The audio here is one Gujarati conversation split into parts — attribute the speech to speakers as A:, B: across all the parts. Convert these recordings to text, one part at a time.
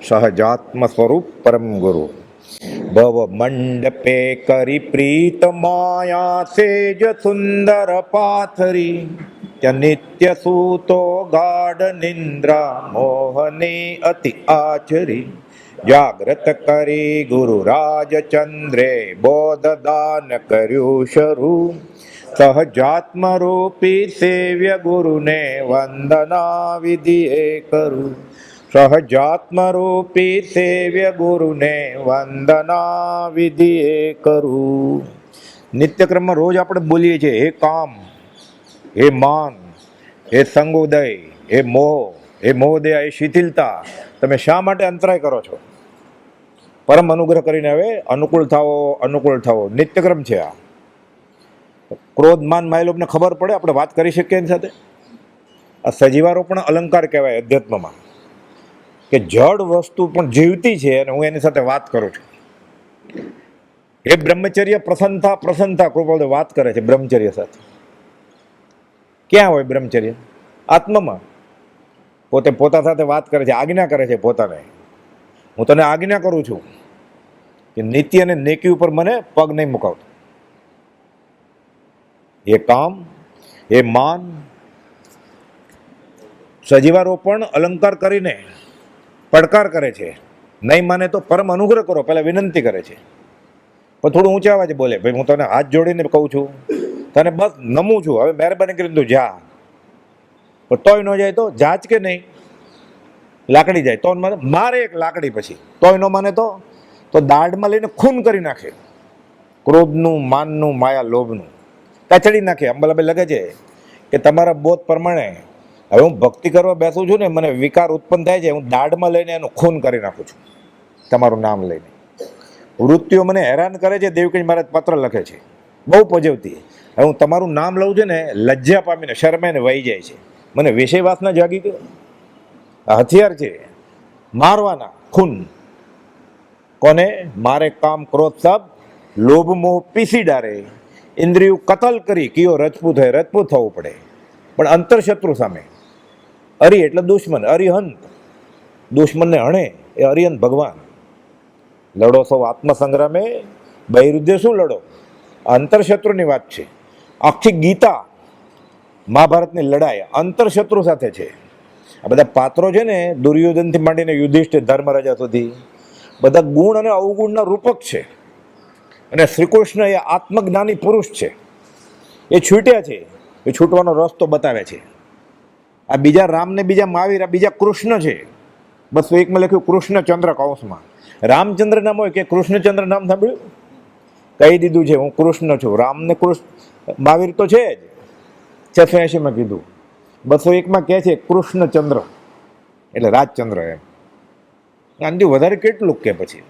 A: સહજાત્મ સ્વરૂપ પરમ ગુરુ. ભવ મંડપે કરી પ્રીત માયા સેજ સુંદર પાથરી, નિત્ય સૂતો ગાઢ નિંદ્રા મોહને અતિ આચરી. જાગ્રત કરી ગુરુ રાજચંદ્રે બોધ દાન કર્યું શરૂ. સહજાત્મ રૂપી સેવ્ય ગુરુને વંદના વિધિએ કરું. સહજાત્મ રૂપી સેવ્ય ગુરુને વંદના વિધિએ કરું. નિત્યક્રમમાં રોજ આપણે બોલીએ છીએ, હે કામ, હે માન, હે સંગોદય, હે મોહ, હે મોહદયા, હે શિથિલતા, તમે શા માટે અંતરાય કરો છો? પરમ અનુગ્રહ કરીને હવે અનુકૂળ થાવો, અનુકૂળ થાવો. નિત્યક્રમ છે આ. ક્રોધ માન માયલોભને ખબર પડે, આપણે વાત કરી શકીએ એની સાથે. આ સજીવારોપણ અલંકાર કહેવાય અધ્યાત્મમાં, કે જડ વસ્તુ પણ જીવતી છે અને હું એની સાથે વાત કરું છું. એ બ્રહ્મચર્ય પ્રસન્નતા પ્રસન્નતા કૃપાલ વાત કરે છે બ્રહ્મચર્ય સાથે. ક્યાં હોય બ્રહ્મચર્ય? આત્મામાં. પોતે પોતા સાથે વાત કરે છે, આજ્ઞા કરે છે પોતાને. હું તને આજ્ઞા કરું છું કે નીતિ અને નેકી ઉપર મને પગ નહીં મુકાવતો. એ કામ, એ માન, સજીવારોપણ અલંકાર કરીને પડકાર કરે છે. નહીં માને તો પરમ અનુગ્રહ કરો, પહેલા વિનંતી કરે છે. પણ થોડું ઊંચા અવાજે બોલે, ભાઈ હું તને હાથ જોડીને કહું છું, તને બસ નમું છું, હવે મહેરબાની કરીને તું જા. પણ તોય ન જાય તો જાજ કે નહીં, લાકડી જાય તો મારે એક લાકડી, પછી તોય ન માને તો દાઢમાં લઈને ખૂન કરી નાખે. ક્રોધનું, માનનું, માયા લોભનું કચડી નાખે. અંબલાબે લગે છે કે તમારા બોધ પ્રમાણે હવે હું ભક્તિ કરવા બેસું છું ને, મને વિકાર ઉત્પન્ન થાય છે, હું દાઢમાં લઈને એનું ખૂન કરી નાખું છું તમારું નામ લઈને. વૃત્તિઓ મને હેરાન કરે છે. દેવકી મહારાજ પત્ર લખે છે બહુ પજવતી. હવે હું તમારું નામ લઉં છું ને, લજ્જા પામીને શરમાઈને વહી જાય છે. મને વિષય વાસના જાગી ગયો. હથિયાર છે મારવાના, ખૂન. કોને? મારે કામ ક્રોધ સબ લોભ મોહ પીસી ડારે, ઇન્દ્રિયું કતલ કરી કયો રજપૂત હોય, રજપૂત થવું પડે. પણ અંતરશત્રુ સામે અરી એટલે દુશ્મન, અરિહંત. દુશ્મનને હણે એ અરિહંત ભગવાન. લડો સૌ આત્મસંગ્રામે, બહિરુદ્ધે શું લડો? અંતરશત્રુની વાત છે. આખી ગીતા મહાભારતની લડાઈ અંતરશત્રુ સાથે છે. આ બધા પાત્રો છે ને, દુર્યોધનથી માંડીને યુધિષ્ઠિર, ધર્મરાજા સુધી, બધા ગુણ અને અવગુણના રૂપક છે. અને શ્રીકૃષ્ણ એ આત્મજ્ઞાની પુરુષ છે. એ છૂટ્યા છે, એ છૂટવાનો રસ્તો બતાવે છે. આ બીજા રામ ને બીજા મહાવીર, આ બીજા કૃષ્ણ છે. બસ એકમાં લખ્યું કૃષ્ણચંદ્ર કૌંસમાં. રામચંદ્ર નામ હોય કે કૃષ્ણચંદ્ર નામ સાંભળ્યું? કહી દીધું છે હું કૃષ્ણ છું. રામને કૃષ્ણ, મહાવીર તો છે જ, 680માં કીધું. 201માં કહે છે કૃષ્ણચંદ્ર એટલે રાજચંદ્ર એમ. આનાથી વધારે કેટલું કે પછી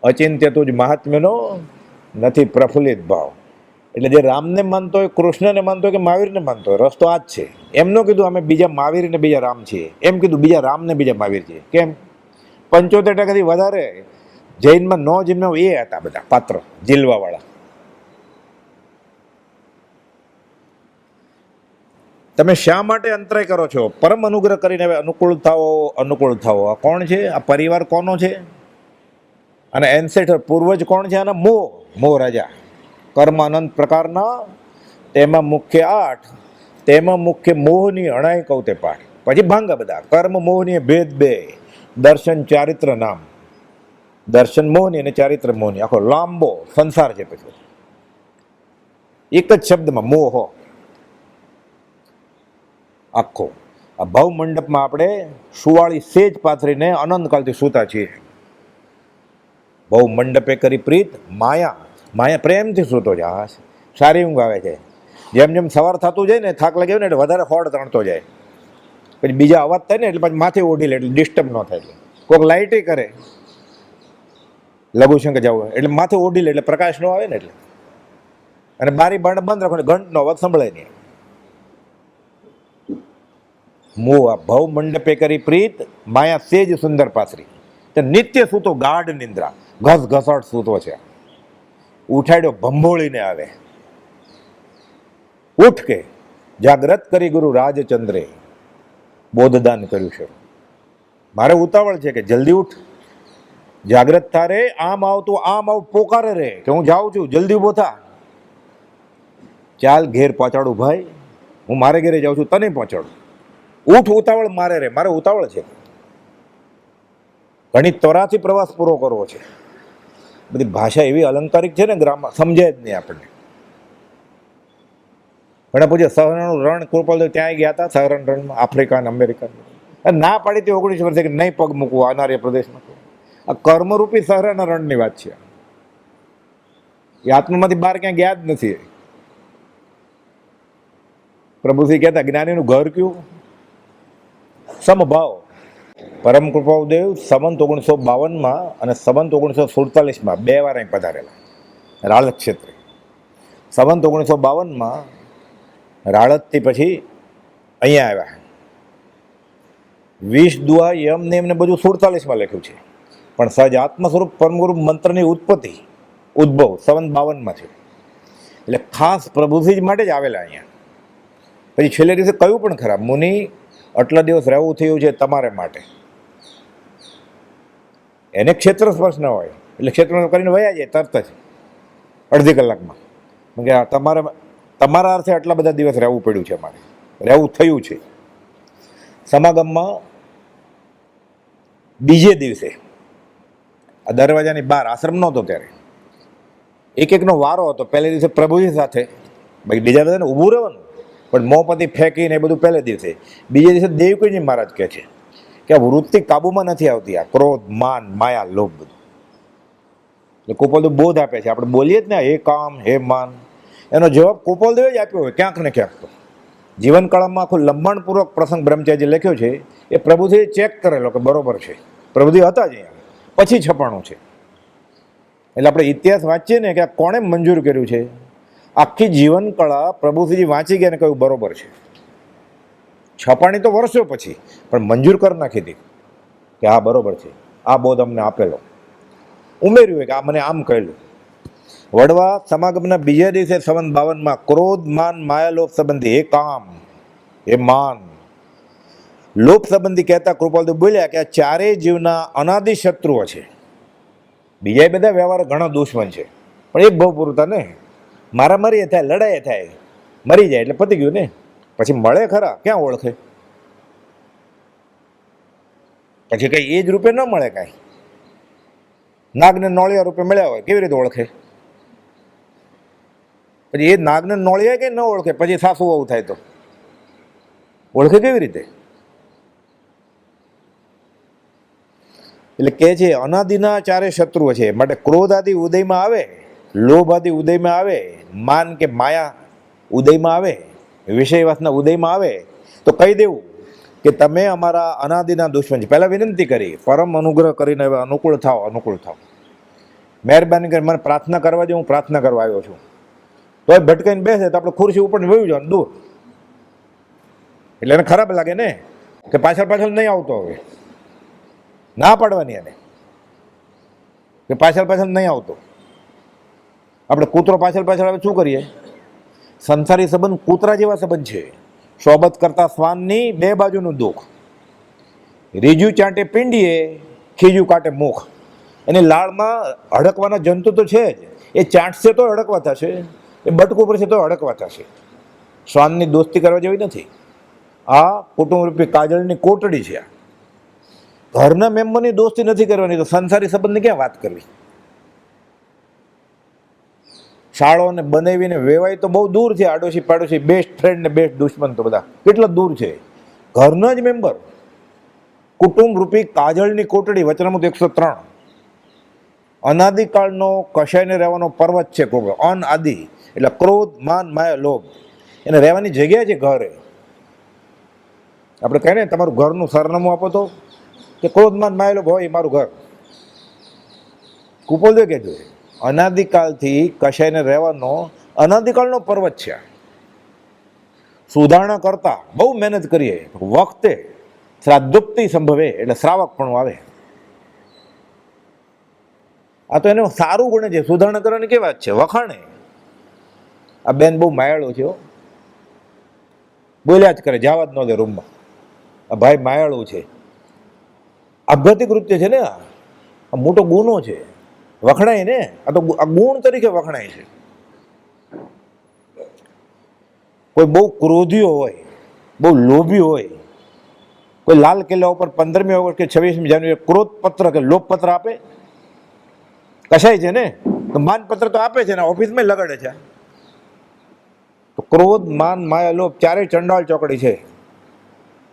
A: અચિંત્ય તુજ મહાત્મ્યનો નથી પ્રફુલ્લિત ભાવ. એટલે જે રામને માનતો હોય, કૃષ્ણને માનતો હોય કે મહાવીરને માનતો હોય, રસ્તો આ જ છે. એમ ન કીધું અમે બીજા મહાવીર ને બીજા રામ છીએ, એમ કીધું બીજા રામ ને બીજા મહાવીર છીએ. કેમ? 75% વધારે જૈનમાં ન જન્મ્યો એ હતા બધા પાત્ર જીલવાવાળા. તમે શા માટે અંતરાય કરો છો? પરમ અનુગ્રહ કરીને હવે અનુકૂળ થાવો, અનુકૂળ થાવો. આ કોણ છે? આ પરિવાર કોનો છે? અને એન્સેટર પૂર્વજ કોણ છે? આના મોહ, મોહ રાજા. કર્મ અનંત પ્રકારના, તેમાં મુખ્ય 8, તેમાં મુખ્ય મોહની અણાય કહું તે પાઠ. પછી ભાંગા બધા કર્મ મોહની ભેદ 2, દર્શન ચારિત્ર નામ. દર્શન મોહની અને ચારિત્ર મોહની આખો લાંબો સંસાર છે. પછી એક જ શબ્દમાં મોહ આખો. આ ભવ મંડપમાં આપણે સુવાળી સેજ પાથરીને અનંતકાળથી સૂતા છીએ. બહુ મંડપે કરી પ્રીત માયા, માયા પ્રેમથી સૂતો છે. હા, સારી ઊંઘ આવે છે. જેમ જેમ સવાર થતું જાય ને, થાક લાગ્યો ને એટલે વધારે હોડ તણતો જાય. પછી બીજા અવાજ થાય ને એટલે પછી માથે ઓઢી લે એટલે ડિસ્ટર્બ ન થાય. કોઈક લાઇટે કરે લઘુશંક જવું એટલે માથે ઓઢી લે એટલે પ્રકાશ ન આવે ને એટલે. અને બારી બારણે બંધ રાખો, ઘંટનો અવાજ સંભળાય નહીં. મોહ આ ભવ મંડપે કરી પ્રીત માયા સેજ સુંદર પાથરી, નિત્ય સૂતો ગાઢ નિંદ્રા, ઘસ ઘસાટ સૂતો છે. ઉઠાડ્યો ભંભોળીને આવે. ઉઠ કે જાગ્રત કરી ગુરુ રાજચંદ્રે બોધદાન કર્યું છે. મારે ઉતાવળ છે કે જલ્દી ઉઠ, જાગ્રત થારે, આમ આવ તું આમ આવ, પોકારે રે કે હું જાઉં છું, જલ્દી ઉભો થા, ચાલ ઘેર પહોંચાડું ભાઈ, હું મારે ઘેરે જાઉં છું, તને પહોંચાડું, ઉઠ, ઉતાવળ મારે રે, મારે ઉતાવળ છે. ઘણી ત્વરાથી પ્રવાસ પૂરો કરવો છે. બધી ભાષા એવી અલંકારિક છે ને ગ્રામમાં, સમજાય જ નહીં આપણને. ઘણા પૂછે સહરણનું રણ કૃપાલદેવ ત્યાં ગયા હતા, સહરણ રણમાં, આફ્રિકા અને અમેરિકા. ના પાડી હતી 19 વર્ષે કે નહીં પગ મૂકવું અનાર્ય પ્રદેશમાં. આ કર્મરૂપી સહરાના રણની વાત છે. એ આત્મામાંથી બહાર ક્યાં ગયા જ નથી. પ્રભુશ્રી કહેતા જ્ઞાનીનું ઘર કયું? સમભાવ. પરમ કૃપાદેવ સંવંત 1952 અને સંવંત 1947 2 વાર અહીં પધારેલા રાળત ક્ષેત્રે. સંવંત 1952 રાળતથી પછી અહીંયા આવ્યા. 20 દુઆ યમને એમને બધું 47 લખ્યું છે, પણ સહજ આત્મ સ્વરૂપ પરમગુરુ મંત્રની ઉત્પત્તિ ઉદ્ભવ સંવંત 52 છે. એટલે ખાસ પ્રભુજી માટે જ આવેલા અહીંયા. પછી છેલ્લે દિવસે કહ્યું પણ ખરા, મુનિ આટલા દિવસ રહેવું થયું છે તમારે માટે. એને ક્ષેત્ર સ્પર્શ ન હોય એટલે ક્ષેત્ર કરીને વયા જાય તરત જ અડધી કલાકમાં. કે તમારા અર્થે આટલા બધા દિવસ રહેવું પડ્યું છે, અમારે રહેવું થયું છે. સમાગમમાં બીજે દિવસે આ દરવાજાની બહાર આશ્રમ નહોતો ત્યારે, એક એકનો વારો હતો. પહેલે દિવસે પ્રભુજી સાથે, ભાઈ બીજા બધાને ઊભું રહેવાનું, પણ મોંપતિ ફેંકીને એ બધું પહેલે દિવસે. બીજે દિવસે દેવકીજી મહારાજ કહે છે કે આ વૃત્તિ કાબુમાં નથી આવતી, આ ક્રોધ, માન, માયા, લોભ બધું. એટલે કૃપાલદેવ બોધ આપે છે. આપણે બોલીએ જ ને હે કામ, હે માન, એનો જવાબ કૃપાલદેવે જ આપ્યો હોય ક્યાંક ને ક્યાંક. તો જીવનકાળમાં આખું લંબાણપૂર્વક પ્રસંગ બ્રહ્મચારી લખ્યો છે, એ પ્રભુજીએ ચેક કરેલો કે બરોબર છે. પ્રભુજી હતા જ અહીંયા, પછી છપાણું છે. એટલે આપણે ઇતિહાસ વાંચીએ ને કે આ કોણે મંજૂર કર્યું છે, આખી જીવનકળા પ્રભુજી વાંચી ગયા ને કહ્યું બરોબર છે. છપાણી તો વર્ષો પછી, પણ મંજૂર કરી નાખી હતી કે હા બરોબર છે, આ બોધ અમને આપેલો. ઉમેર્યું હોય કે આ મને આમ કહેલું. વડવા સમાગમના બીજા દિવસે સંવંત 52 ક્રોધ, માન, માયા, લોભ સંબંધી હે કામ, હે માન, લોભ સંબંધી કહેતા કૃપાલદેવ બોલ્યા કે આ ચારેય જીવના અનાદિ શત્રુઓ છે. બીજા બધા વ્યવહાર ઘણા દુશ્મન છે, પણ એક ભાવ પૂરતા ને મારામારી થાય, લડાઈ થાય, મરી જાય એટલે પતી ગયું ને. પછી મળે ખરા, ક્યાં ઓળખે? પછી કઈ એ જ રૂપે ન મળે, કાંઈ નાગને નોળિયા રૂપે મળ્યા હોય, કેવી રીતે ઓળખે? પછી એ નાગને નોળિયા કઈ ન ઓળખે, પછી સાસુ વહુ થાય તો ઓળખે કેવી રીતે? એટલે કે છે અનાદિના ચારે શત્રુઓ છે. માટે ક્રોધ આદિ ઉદયમાં આવે, લોભ આદિ ઉદયમાં આવે, માન કે માયા ઉદયમાં આવે, વિષયવાસના ઉદયમાં આવે, તો કહી દેવું કે તમે અમારા અનાદિના દુશ્મન છે. પહેલા વિનંતી કરી, પરમ અનુગ્રહ કરીને હવે અનુકૂળ થાવ, અનુકૂળ થાવ, મહેરબાની કરી મને પ્રાર્થના કરવા દે, હું પ્રાર્થના કરવા આવ્યો છું. તો એ ભટકાઈને બેસે તો આપણે ખુરશી ઉપર વયું જવાનું દૂર. એટલે એને ખરાબ લાગે ને કે પાછળ પાછળ નહીં આવતો. હવે ના પાડવાની એને કે પાછળ પાછળ નહીં આવતો. આપણે કૂતરો પાછળ પાછળ આવે શું કરીએ? સંસારી સંબંધ કૂતરા જેવા સંબંધ છે. સોબત કરતા શ્વાનની 2 બાજુનું દુઃખ. રીજુ ચાટે પિંડીએ, ખીજુ કાટે મુખ. એની લાળમાં હડકવાના જંતુ તો છે જ, એ ચાટશે તો હડકવા થશે, એ બટકું પડશે તો હડકવા થશે. શ્વાનની દોસ્તી કરવા જેવી નથી. આ કુટુંબરૂપી કાજળની કોટડી છે. ઘરના મેમ્બરની દોસ્તી નથી કરવાની, તો સંસારી સંબંધની ક્યાં વાત કરવી? શાળોને બનાવીને વેવાય તો બહુ દૂર છે. આડોશી પાડોશી, બેસ્ટ ફ્રેન્ડ ને બેસ્ટ દુશ્મન તો બધા કેટલા દૂર છે. ઘરના જ મેમ્બર, કુટુંબ રૂપી કાજળની કોટડી. વચનામૃત 103. અનાદિકાળનો કશાયને રહેવાનો પર્વત છે. અનાદિ એટલે ક્રોધ, માન, માયા, લોભ, એને રહેવાની જગ્યા છે ઘરે. આપણે કહીએ ને તમારું ઘરનું સરનામું આપો તો કે ક્રોધ, માન, માયા, લોભ હોય મારું ઘર. કુપોલદેવ કહેજો અનાદિકાળથી કશાયને રહેવાનો અનાદિકાળનો પર્વત છે. સુધારણા કરતા બહુ મહેનત કરીએ, વખતે શ્રાદ્ધોક્તિ સંભવે એટલે શ્રાવક પણ આવે. આ તો એને સારું ગણે છે. સુધારણા કરવાની કેવી વાત છે, વખાણે. આ બેન બહુ માયાળો છે, બોલ્યા જ કરે, જવા જ ન દે રૂમમાં. આ ભાઈ માયાળું છે. આપઘાતી કૃત્ય છે ને, આ મોટો ગુનો છે, વખણાય ને, આ તો આ ગુણ તરીકે વખણાય છે. કોઈ બહુ ક્રોધી હોય, બહુ લોભી હોય, કોઈ લાલ કિલ્લા ઉપર 15મી ઓગસ્ટ કે 26મી જાન્યુઆરી ક્રોધ પત્ર કે લોભ પત્ર આપે? કશાય છે ને, તો માનપત્ર તો આપે છે ને, ઓફિસમાં લગાડે છે. તો ક્રોધ, માન, માયા, લોભ ચારેય ચંડાળ ચોકડી છે.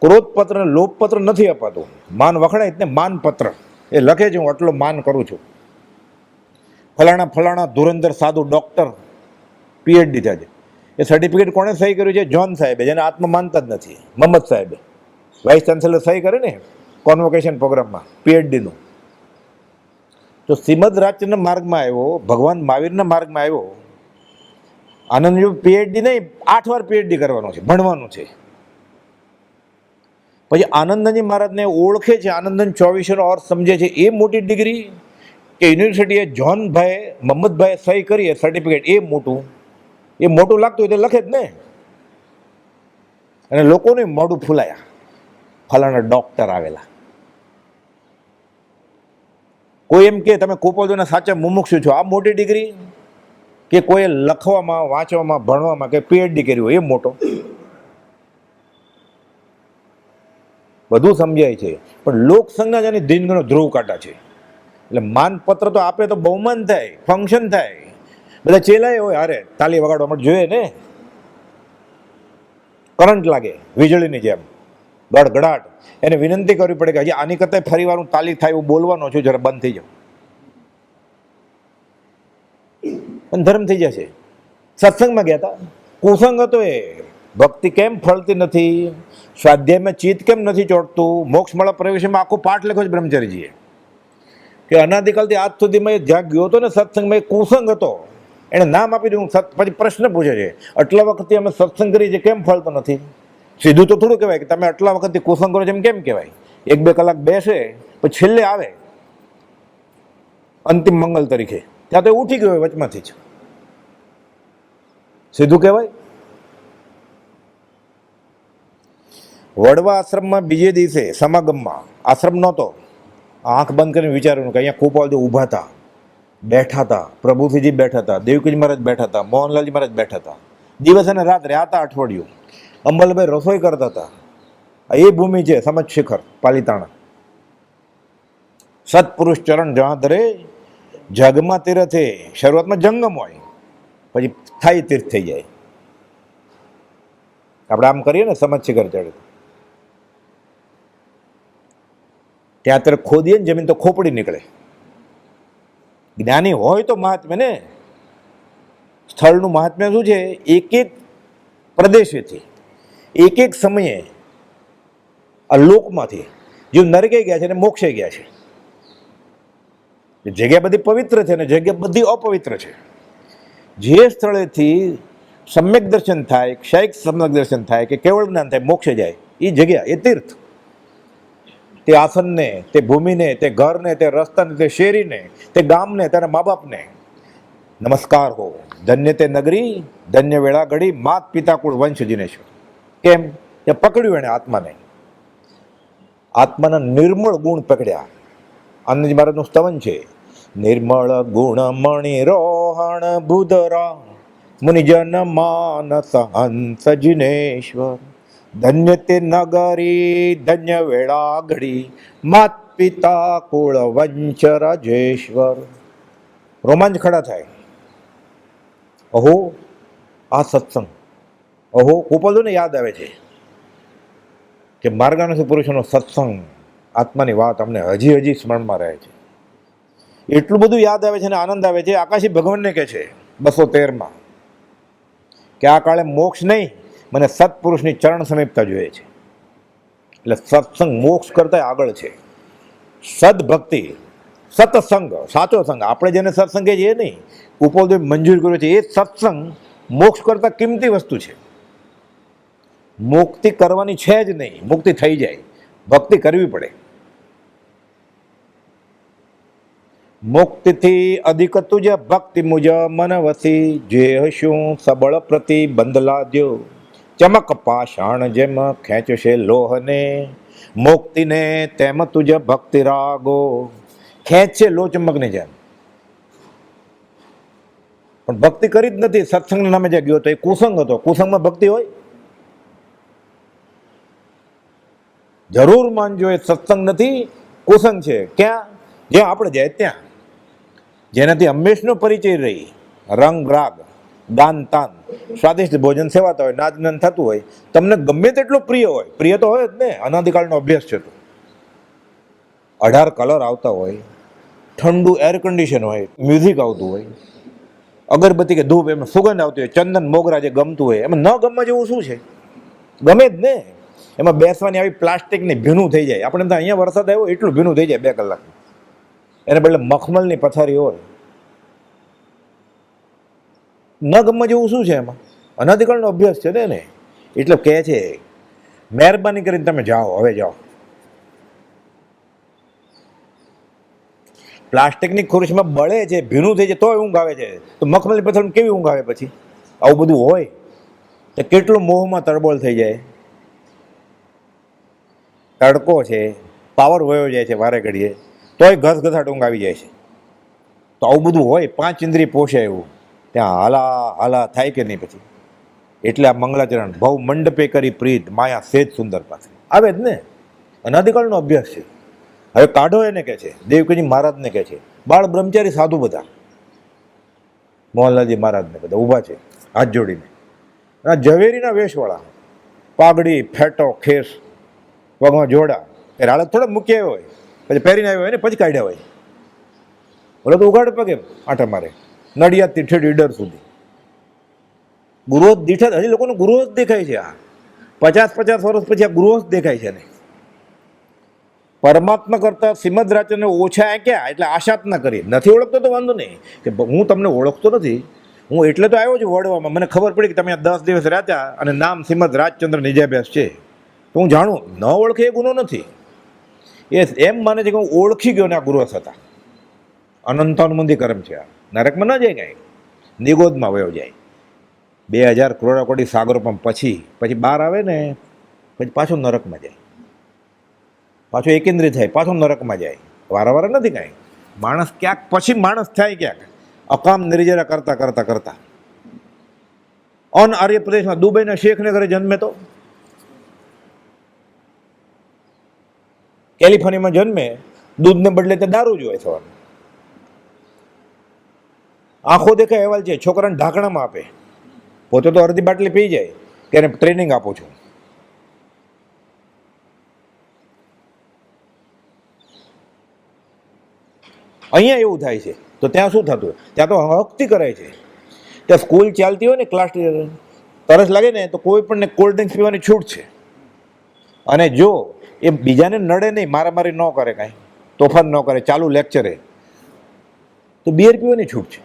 A: ક્રોધ પત્ર ને લોભ પત્ર નથી અપાતું. માન વખણાય ને, માનપત્ર એ લખે છે હું આટલો માન કરું છું. ફલાણા ફલાણા ધુરંધર સાધુ ડોક્ટર PhD થયા છે. એ સર્ટિફિકેટ કોણે સહી કર્યું છે? જોન સાહેબે, જેને આત્મ માનતા જ નથી. મોહમ્મદ સાહેબે, વાઇસ ચાન્સેલર સહી કરે ને કોન્વોકેશન પ્રોગ્રામમાં PhD નું. તો શ્રીમદ રાજચંદ્ર માર્ગમાં આવ્યો, ભગવાન મહાવીરના માર્ગમાં આવ્યો. આનંદજી PhD નહીં, 8 વાર PhD કરવાનું છે, ભણવાનું છે. પછી આનંદજી મહારાજને ઓળખે છે, આનંદન 24નો અર્થ સમજે છે, એ મોટી ડિગ્રી કે યુનિવર્સિટીએ જોનભાઈ મોહમ્મદભાઈ સહી કરી એ સર્ટિફિકેટ, એ મોટું લાગતું હોય તો લખે જ ને. અને લોકોને મોઢું ફૂલાયા, ફલાણા ડોક્ટર આવેલા. કોઈ એમ કે તમે કુપોદોના સાચા મુમુક્ષુ છો, આ મોટી ડિગ્રી? કે કોઈ લખવામાં, વાંચવામાં, ભણવામાં કે PhD કર્યું હોય એ મોટો? બધું સમજાય છે, પણ લોકસંજ્ઞા જેની દિનગણો ધ્રુવ કાંટા છે. એટલે માનપત્ર તો આપે તો બહુમાન થાય, ફંક્શન થાય, બધા ચેલાય હોય, હારે તાલી વગાડવા માટે જોઈએ ને, કરંટ લાગે વીજળીની જેમ, ગડગડાટ. એને વિનંતી કરવી પડે કે હજી આની કરતા ફરી વાર હું તાલી થાય એવું બોલવાનો છું, જરા બંધ થઈ જાવ, પણ ધર્મ થઈ જશે. સત્સંગમાં ગયા હતા, કુસંગ હતો એ. ભક્તિ કેમ ફળતી નથી, સ્વાધ્યાયમાં ચિત્ત કેમ નથી ચોટતું, મોક્ષ મળા પ્રવેશમાં આખો પાઠ લખ્યો છે બ્રહ્મચારીજીએ, કે અનાદિકાલથી આજ સુધીમાં એ જ્યાં ગયો હતો ને સત્સંગમાં, એ કુસંગ હતો. એને નામ આપી દીધું. પછી પ્રશ્ન પૂછે છે, આટલા વખતથી અમે સત્સંગ કરીએ છીએ, કેમ ફળતો નથી? સીધું તો થોડું કહેવાય કે તમે આટલા વખતથી કુસંગ કરો છો, એમ કેમ કહેવાય? 1-2 કલાક બેસે, પછી છેલ્લે આવે અંતિમ મંગલ તરીકે, ત્યાં તો ઉઠી ગયો વચમાંથી જ, સીધું કહેવાય? વડવા આશ્રમમાં બીજે દિવસે સમાગમમાં, આશ્રમ નહોતો, આંખ બંધ કરીને વિચાર્યું કે અહીંયા ખૂબ બધું ઊભા હતા, બેઠા હતા, પ્રભુસિંહજી બેઠા હતા, દેવકીજી મહારાજ બેઠા હતા, મોહનલાલજી મહારાજ બેઠા હતા, દિવસ અને રાત રહ્યા હતા, અઠવાડિયું. અંબલભાઈ રસોઈ કરતા હતા. એ ભૂમિ છે સમજ શિખર પાલીતાણા. સત્પુરુષ ચરણ જहाँ ધરે જગમાં તીર્થે. શરૂઆતમાં જંગમ હોય, પછી સ્થાયી તીર્થ થઈ જાય. આપણે આમ કરીએ ને સમજ શિખર ચડે, ત્યાં અત્યારે ખોદીએ ને જમીન તો ખોપડી નીકળે. જ્ઞાની હોય તો મહાત્મ્ય ને, સ્થળનું મહાત્મ્ય શું છે? એક એક પ્રદેશેથી, એક એક સમયે આ લોકમાંથી જીવ નરકે ગયા છે અને મોક્ષે ગયા છે. જગ્યા બધી પવિત્ર છે અને જગ્યા બધી અપવિત્ર છે. જે સ્થળેથી સમ્યક દર્શન થાય, ક્ષયિક સમ્યક દર્શન થાય કે કેવળ જ્ઞાન થાય, મોક્ષે જાય, એ જગ્યા, એ તીર્થ. તે આસનને, તે ભૂમિને, તે ઘરને, તે રસ્તાને, તે શેરીને, તે ગામને, તેના મા બાપને નમસ્કાર હો. ધન્ય તે નગરી, ધન્ય વેળા ઘડી, માત પિતા કુળ વંશ જીનેશ્વર. કેમ? એ પકડ્યું એને આત્માને, આત્માના નિર્મળ ગુણ પકડ્યા. આનંદજી મહારાજનું સ્તવન છે, નિર્મળ ગુણ મણિ રોહણ બુધરા મુનિજન માનસ હંસ જીનેશ્વર. ધન્ય તે નગરી, ધન્ય વેળા ઘડી, માત પિતા કુળ વંશ રાજેશ્વર. રોમાંચ ખડા થાય. અહો આ સત્સંગ, અહો કુપોદોને યાદ આવે છે કે માર્ગાનુસી પુરુષોનો સત્સંગ, આત્માની વાત અમને હજી સ્મરણમાં રહે છે. એટલું બધું યાદ આવે છે અને આનંદ આવે છે. આકાશી ભગવાનને કહે છે 213માં કે આ કાળે મોક્ષ નહીં, મને સત્પુરુષની ચરણ સમીપતા જોઈએ છે. એટલે સત્સંગ મોક્ષ કરતા આગળ છે. સદભક્તિ, સત્સંગ, સાચો સંગ, આપણે જેને સત્સંગ કહીએ એ નહીં, કુપોદે મંજૂર કર્યો છે. એ સત્સંગ મોક્ષ કરતા કિંમતી વસ્તુ છે. મુક્તિ કરવાની છે જ નહીં, મુક્તિ થઈ જાય, ભક્તિ કરવી પડે. મુક્તિથી અધિક તુજ ભક્તિ મુજ મન વસી, જે શું સબળ પ્રતિ બંધ લાદ્યો, ચમક પાષાણ જેમ ખેંચશે લોહને, મોક્તિને તેમ તુજ ભક્તિ રાગો. ખેંચ છે લો ચંબકની જેમ, પણ ભક્તિ કરી જ નથી. સત્સંગના નામે જે ગયો હતો એ કુસંગ હતો. કુસંગમાં ભક્તિ હોય? જરૂર માનજો, એ સત્સંગ નથી, કુસંગ છે. ક્યાં? જ્યાં આપણે જાય ત્યાં, જેનાથી હંમેશનો પરિચય રહી, રંગ રાગ, દાન તાન, સ્વાદિષ્ટ ભોજન સેવાતા હોય, નાદ જ્ઞાન થતું હોય, તમને ગમે તેટલું પ્રિય હોય, પ્રિય તો હોય જ ને, અનાદિકાળનો અભ્યાસ છે તો. 18 કલર આવતા હોય, ઠંડુ એર કન્ડિશન હોય, મ્યુઝિક આવતું હોય, અગરબત્તી કે ધૂપ એમાં સુગંધ આવતી હોય, ચંદન મોગરા જે ગમતું હોય, એમાં ન ગમવા જેવું શું છે? ગમે જ ને. એમાં બેસવાની આવી પ્લાસ્ટિકની ભીનું થઈ જાય. આપણે તો અહીંયા વરસાદ આવ્યો એટલું ભીનું થઈ જાય 2 કલાક. એને બદલે મખમલની પથારી હોય. ન ગમવા જેવું શું છે એમાં? અનાદિકાળનો અભ્યાસ છે ને. એટલે કહે છે, મહેરબાની કરીને તમે જાઓ, હવે જાઓ. પ્લાસ્ટિકની ખુરશીમાં બળે છે, ભીનું થઈ જાય તોય ઊંઘ આવે છે, તો મખમલની પથારીમાં કેવી ઊંઘ આવે પછી? આવું બધું હોય તો કેટલું મોહમાં તરબોળ થઈ જાય. તડકો છે, પાવર વયો જાય છે વારે ઘડીએ, તોય ઘસઘસાટ ઊંઘ આવી જાય છે. તો આવું બધું હોય, 5 ઇન્દ્રિય પોષે એવું, ત્યાં હાલા હાલા થાય કે નહીં પછી? એટલે આ મંગલાચરણ ભવ મંડપે કરી પ્રીત માયા સેજ સુંદર પાસે આવે જ ને. અનાદિકાળનો અભ્યાસ છે. હવે કાઢો એને કહે છે, દેવકીજી મહારાજને કહે છે, બાળ બ્રહ્મચારી સાધુ બધા, મોહનલાલજી મહારાજને બધા ઊભા છે હાથ જોડીને. આ ઝવેરીના વેશવાળા, પાઘડી, ફેટો, ખેસ, પગમાં જોડા, એ રાળક થોડા મૂક્યા હોય, પછી પહેરીને આવ્યો હોય ને પછી કાઢ્યા હોય. બોલો તો ઉઘાડ પગે આંટા મારે, નડિયાદથી ઠેઠ ઈડર સુધી. ગુરુઓ દીઠા, હજી લોકોને ગુરુઓ જ દેખાય છે. આ 50 વર્ષ પછી આ ગુરુઓ જ દેખાય છે ને. પરમાત્મા કરતા શ્રીમદ રાજચંદ્રને ઓછા ક્યાં? એટલે આશા જ ના કરી. નથી ઓળખતો તો વાંધો નહીં, કે હું તમને ઓળખતો નથી, હું એટલે તો આવ્યો છું વડવામાં. મને ખબર પડી કે તમે 10 દિવસ રહ્યા અને નામ શ્રીમદ રાજચંદ્ર નિજાભ્યાસ છે, તો હું જાણું. ન ઓળખે એ ગુનો નથી. એ એમ માને છે કે હું ઓળખી ગયો ને આ ગુરુ હતા. અનંતાનુબંધી કર્મ છે આ. નરકમાં ન જાય કાંઈ, નિગોદમાં વયો જાય. 2000 કરોડ સાગરોપમ પછી બહાર આવે ને, પછી પાછો નરકમાં જાય, પાછો એકેન્દ્રિય થાય, પાછો નરકમાં જાય. વારંવાર નથી કાંઈ. માણસ ક્યાંક પછી માણસ થાય, ક્યાંક અકામ નિર્જરા કરતા કરતા કરતા અન આર્ય પ્રદેશમાં દુબઈના શેખને ઘરે જન્મે, તો કેલિફોર્નિયામાં જન્મે, દૂધને બદલે તે દારૂ જ હોય સવારે. આંખો દેખાય અહેવાલ છે, છોકરાને ઢાંકણામાં આપે, પોતે તો અડધી બાટલી પી જાય કે એને ટ્રેનિંગ આપું છું. અહીંયા એવું થાય છે, તો ત્યાં શું થતું હોય? ત્યાં તો હકથી કરાય છે. ત્યાં સ્કૂલ ચાલતી હોય ને, ક્લાસ તરસ લાગે ને, તો કોઈ પણ કોલ્ડ ડ્રિંક્સ પીવાની છૂટ છે. અને જો એ બીજાને નડે નહીં, મારામારી ન કરે, કાંઈ તોફાન ન કરે, ચાલુ લેક્ચરે, તો બિયર પીવાની છૂટ છે.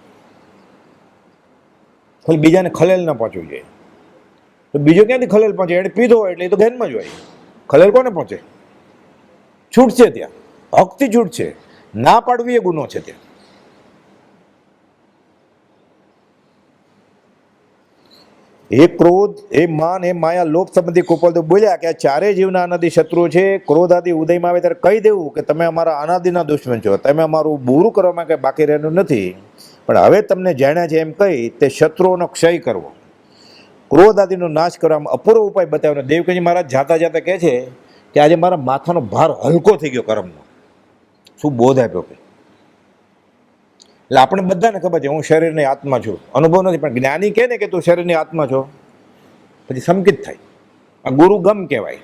A: ખાલી બીજાને ખલેલ ન પહોંચવું જોઈએ. તો બીજો ક્યાંથી ખલેલ પહોંચે? એને પીધો હોય એટલે એ તો ઘેનમાં જ હોય. ખલેલ કોને પહોંચે? છૂટ છે ત્યાં, હકથી છૂટ છે. ના પાડવી એ ગુનો છે ત્યાં. એ ક્રોધ, એ માન, એ માયા, લોભ સંબંધી કુપોલ બોલ્યા કે આ ચારેય જીવના અનાદિ શત્રુઓ છે. ક્રોધ આદિ ઉદયમાં આવે ત્યારે કહી દેવું કે તમે અમારા અનાદિના દુશ્મન છો, તમે અમારું બુરું કરવામાં કંઈ બાકી રહેલું નથી, પણ હવે તમને જાણ્યા છે એમ કહી તે શત્રુઓનો ક્ષય કરવો, ક્રોધ આદિનો નાશ કરવામાં અપૂર્વ ઉપાય બતાવ્યો. દેવકીજી મહારાજ જાતા જાતા કહે છે કે આજે મારા માથાનો ભાર હલકો થઈ ગયો કર્મનો. શું બોધ આપ્યો કે? એટલે આપણે બધાને ખબર છે હું શરીરની આત્મા છું, અનુભવ નથી, પણ જ્ઞાની કહે ને કે તું શરીરની આત્મા છો, પછી સંકિત થાય. આ ગુરુ ગમ કહેવાય.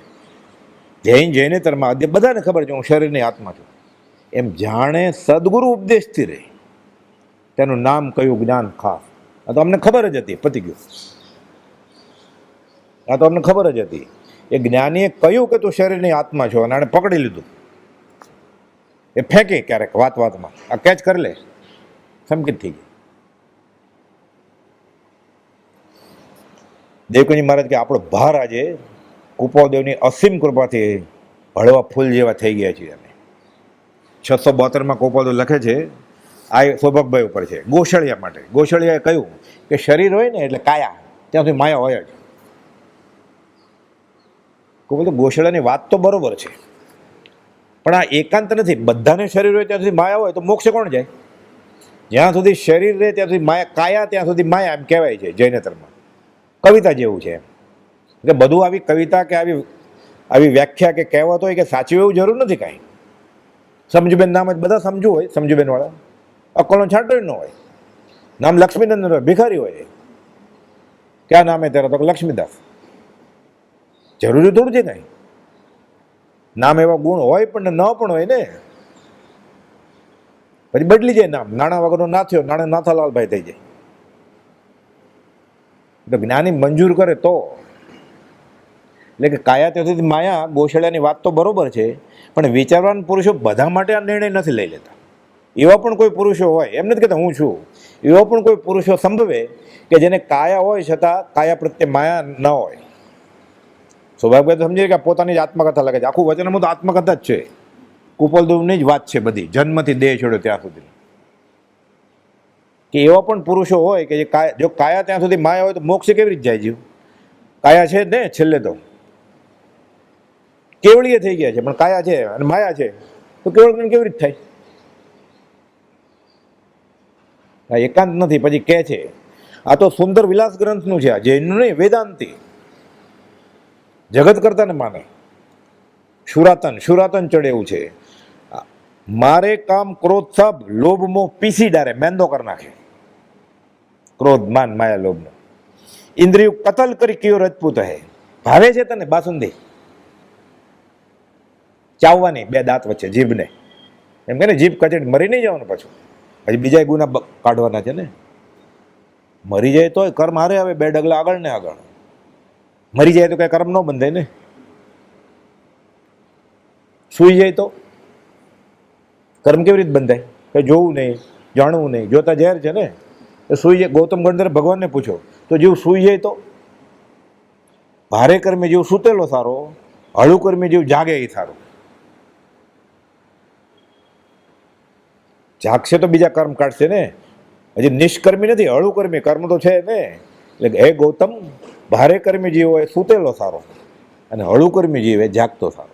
A: જૈનેતરમાં બધાને ખબર છે હું શરીરની આત્મા છું. એમ જાણે સદગુરુ ઉપદેશથી રહે, તેનું નામ કયું? જ્ઞાન ખાસ. આ તો અમને ખબર જ હતી, પતી ગયું. આ તો અમને ખબર જ હતી. એ જ્ઞાનીએ કહ્યું કે તું શરીરની આત્મા છો, અને આને પકડી લીધું. એ ફેંકે ક્યારેક વાતમાં, આ કેચ કરી લે, સંકિત થઈ ગઈ. દેવકીજી મહારાજ કે આપણો ભાર આજે કુપાદેવની અસીમ કૃપાથી હળવા ફૂલ જેવા થઈ ગયા છીએ અમે. 672માં કુપાદેવ લખે છે, આ સૌભાગભાઈ ઉપર છે, ગોશળિયા માટે. ગોશળિયાએ કહ્યું કે શરીર હોય ને એટલે કાયા, ત્યાં સુધી માયા હોય જ. કુપાદેવ ગોશળિયાની વાત તો બરોબર છે, પણ આ એકાંત નથી. બધાને શરીર હોય ત્યાં સુધી માયા હોય તો મોક્ષે કોણ જાય? જ્યાં સુધી શરીર રહે ત્યાં સુધી માયા, કાયા ત્યાં સુધી માયા, એમ કહેવાય છે જૈનતરમાં. કવિતા જેવું છે એમ. એટલે બધું આવી કવિતા કે આવી આવી વ્યાખ્યા કે કહેવત હોય કે સાચું એવું જરૂર નથી કાંઈ. સમજુબેન નામ જ બધા સમજુ હોય, સમજુબેન વાળા. અક્કલનો છાંટો ન હોય. નામ લક્ષ્મીનંદન હોય, ભિખારી હોય. ક્યાં નામ હે તેરા? તો લક્ષ્મીદાસ. જરૂરી થોડું છે કાંઈ. નામ એવા ગુણ હોય પણ ન પણ હોય ને. પછી બદલી જાય નામ. નાણાં વગરનો નાથ્યો, નાણા નાથાલાલભાઈ થઈ જાય. તો જ્ઞાની મંજૂર કરે તો. એટલે કે કાયા તેથી માયા, ગોશાળાની વાત તો બરોબર છે, પણ વિચારવાન પુરુષો બધા માટે આ નિર્ણય નથી લઈ લેતા. એવા પણ કોઈ પુરુષો હોય, એમ નથી કહેતા હું છું, એવા પણ કોઈ પુરુષો સંભવે કે જેને કાયા હોય છતાં કાયા પ્રત્યે માયા ન હોય. સ્વાભાવિક સમજીએ કે પોતાની જ આત્મકથા લાગે છે. આખું વચનમાં તો આત્મકથા જ છે. કુપલદેવની જ વાત છે બધી, જન્મથી દેહ છોડ્યો ત્યાં સુધી. કે એવા પણ પુરુષો હોય કે જે જો કાયા ત્યાં સુધી માયા હોય તો મોક્ષ કેવી રીતે જાય જીવ? કાયા છે ને છેલ્લે તો કેવળીએ થઈ ગયા છે, પણ કાયા છે અને માયા છે તો કેવળ કેવી રીતે થાય? આ એકાંત નથી. પછી કહે છે આ તો સુંદર વિલાસ ગ્રંથનું છે, આ જૈનનું નહીં, વેદાંતિ. જગત કરતા ને માને. શુરાતન ચડે એવું છે. મારે કામ ક્રોધ સબ લોભ મોહ પીસી ડારે, મેંદો કરી નાખે. ક્રોધ માન માયા લોભનો. ઇન્દ્રિય કતલ કરી કયો રજપૂત હે. ભાવે છે તને બાસુંદી? ચાવવાની બે દાંત વચ્ચે જીભને. એમ કે ને જીભ કચડી મરી નહીં જવાનું પાછું. હજી બીજા ગુના કાઢવાના છે ને. મરી જાય તોય કર્મ હારે આવે, બે ડગલા આગળ ને આગળ. મરી જાય તો કઈ કર્મ ન બંધાય ને. સુઈ જાય તો કર્મ કેવી રીતે બંધાય? કઈ જોવું નહીં, જાણવું નહીં, જોતા ઝેર છે ને. સુઈ જાય. ગૌતમ ગણધરે ભગવાનને પૂછો તો જીવ સુઈ જાય તો? ભારે કર્મે જીવ સૂતેલો સારો, હળું કર્મે જીવ જાગે એ સારું. જાગશે તો બીજા કર્મ કાઢશે ને. હજી નિષ્કર્મી નથી, હળું કર્મી. કર્મ તો છે ને. એટલે હે ગૌતમ, ભારે કર્મી જીવ હોય સૂતેલો સારો, અને હળું કર્મી જીવ એ જાગતો સારો.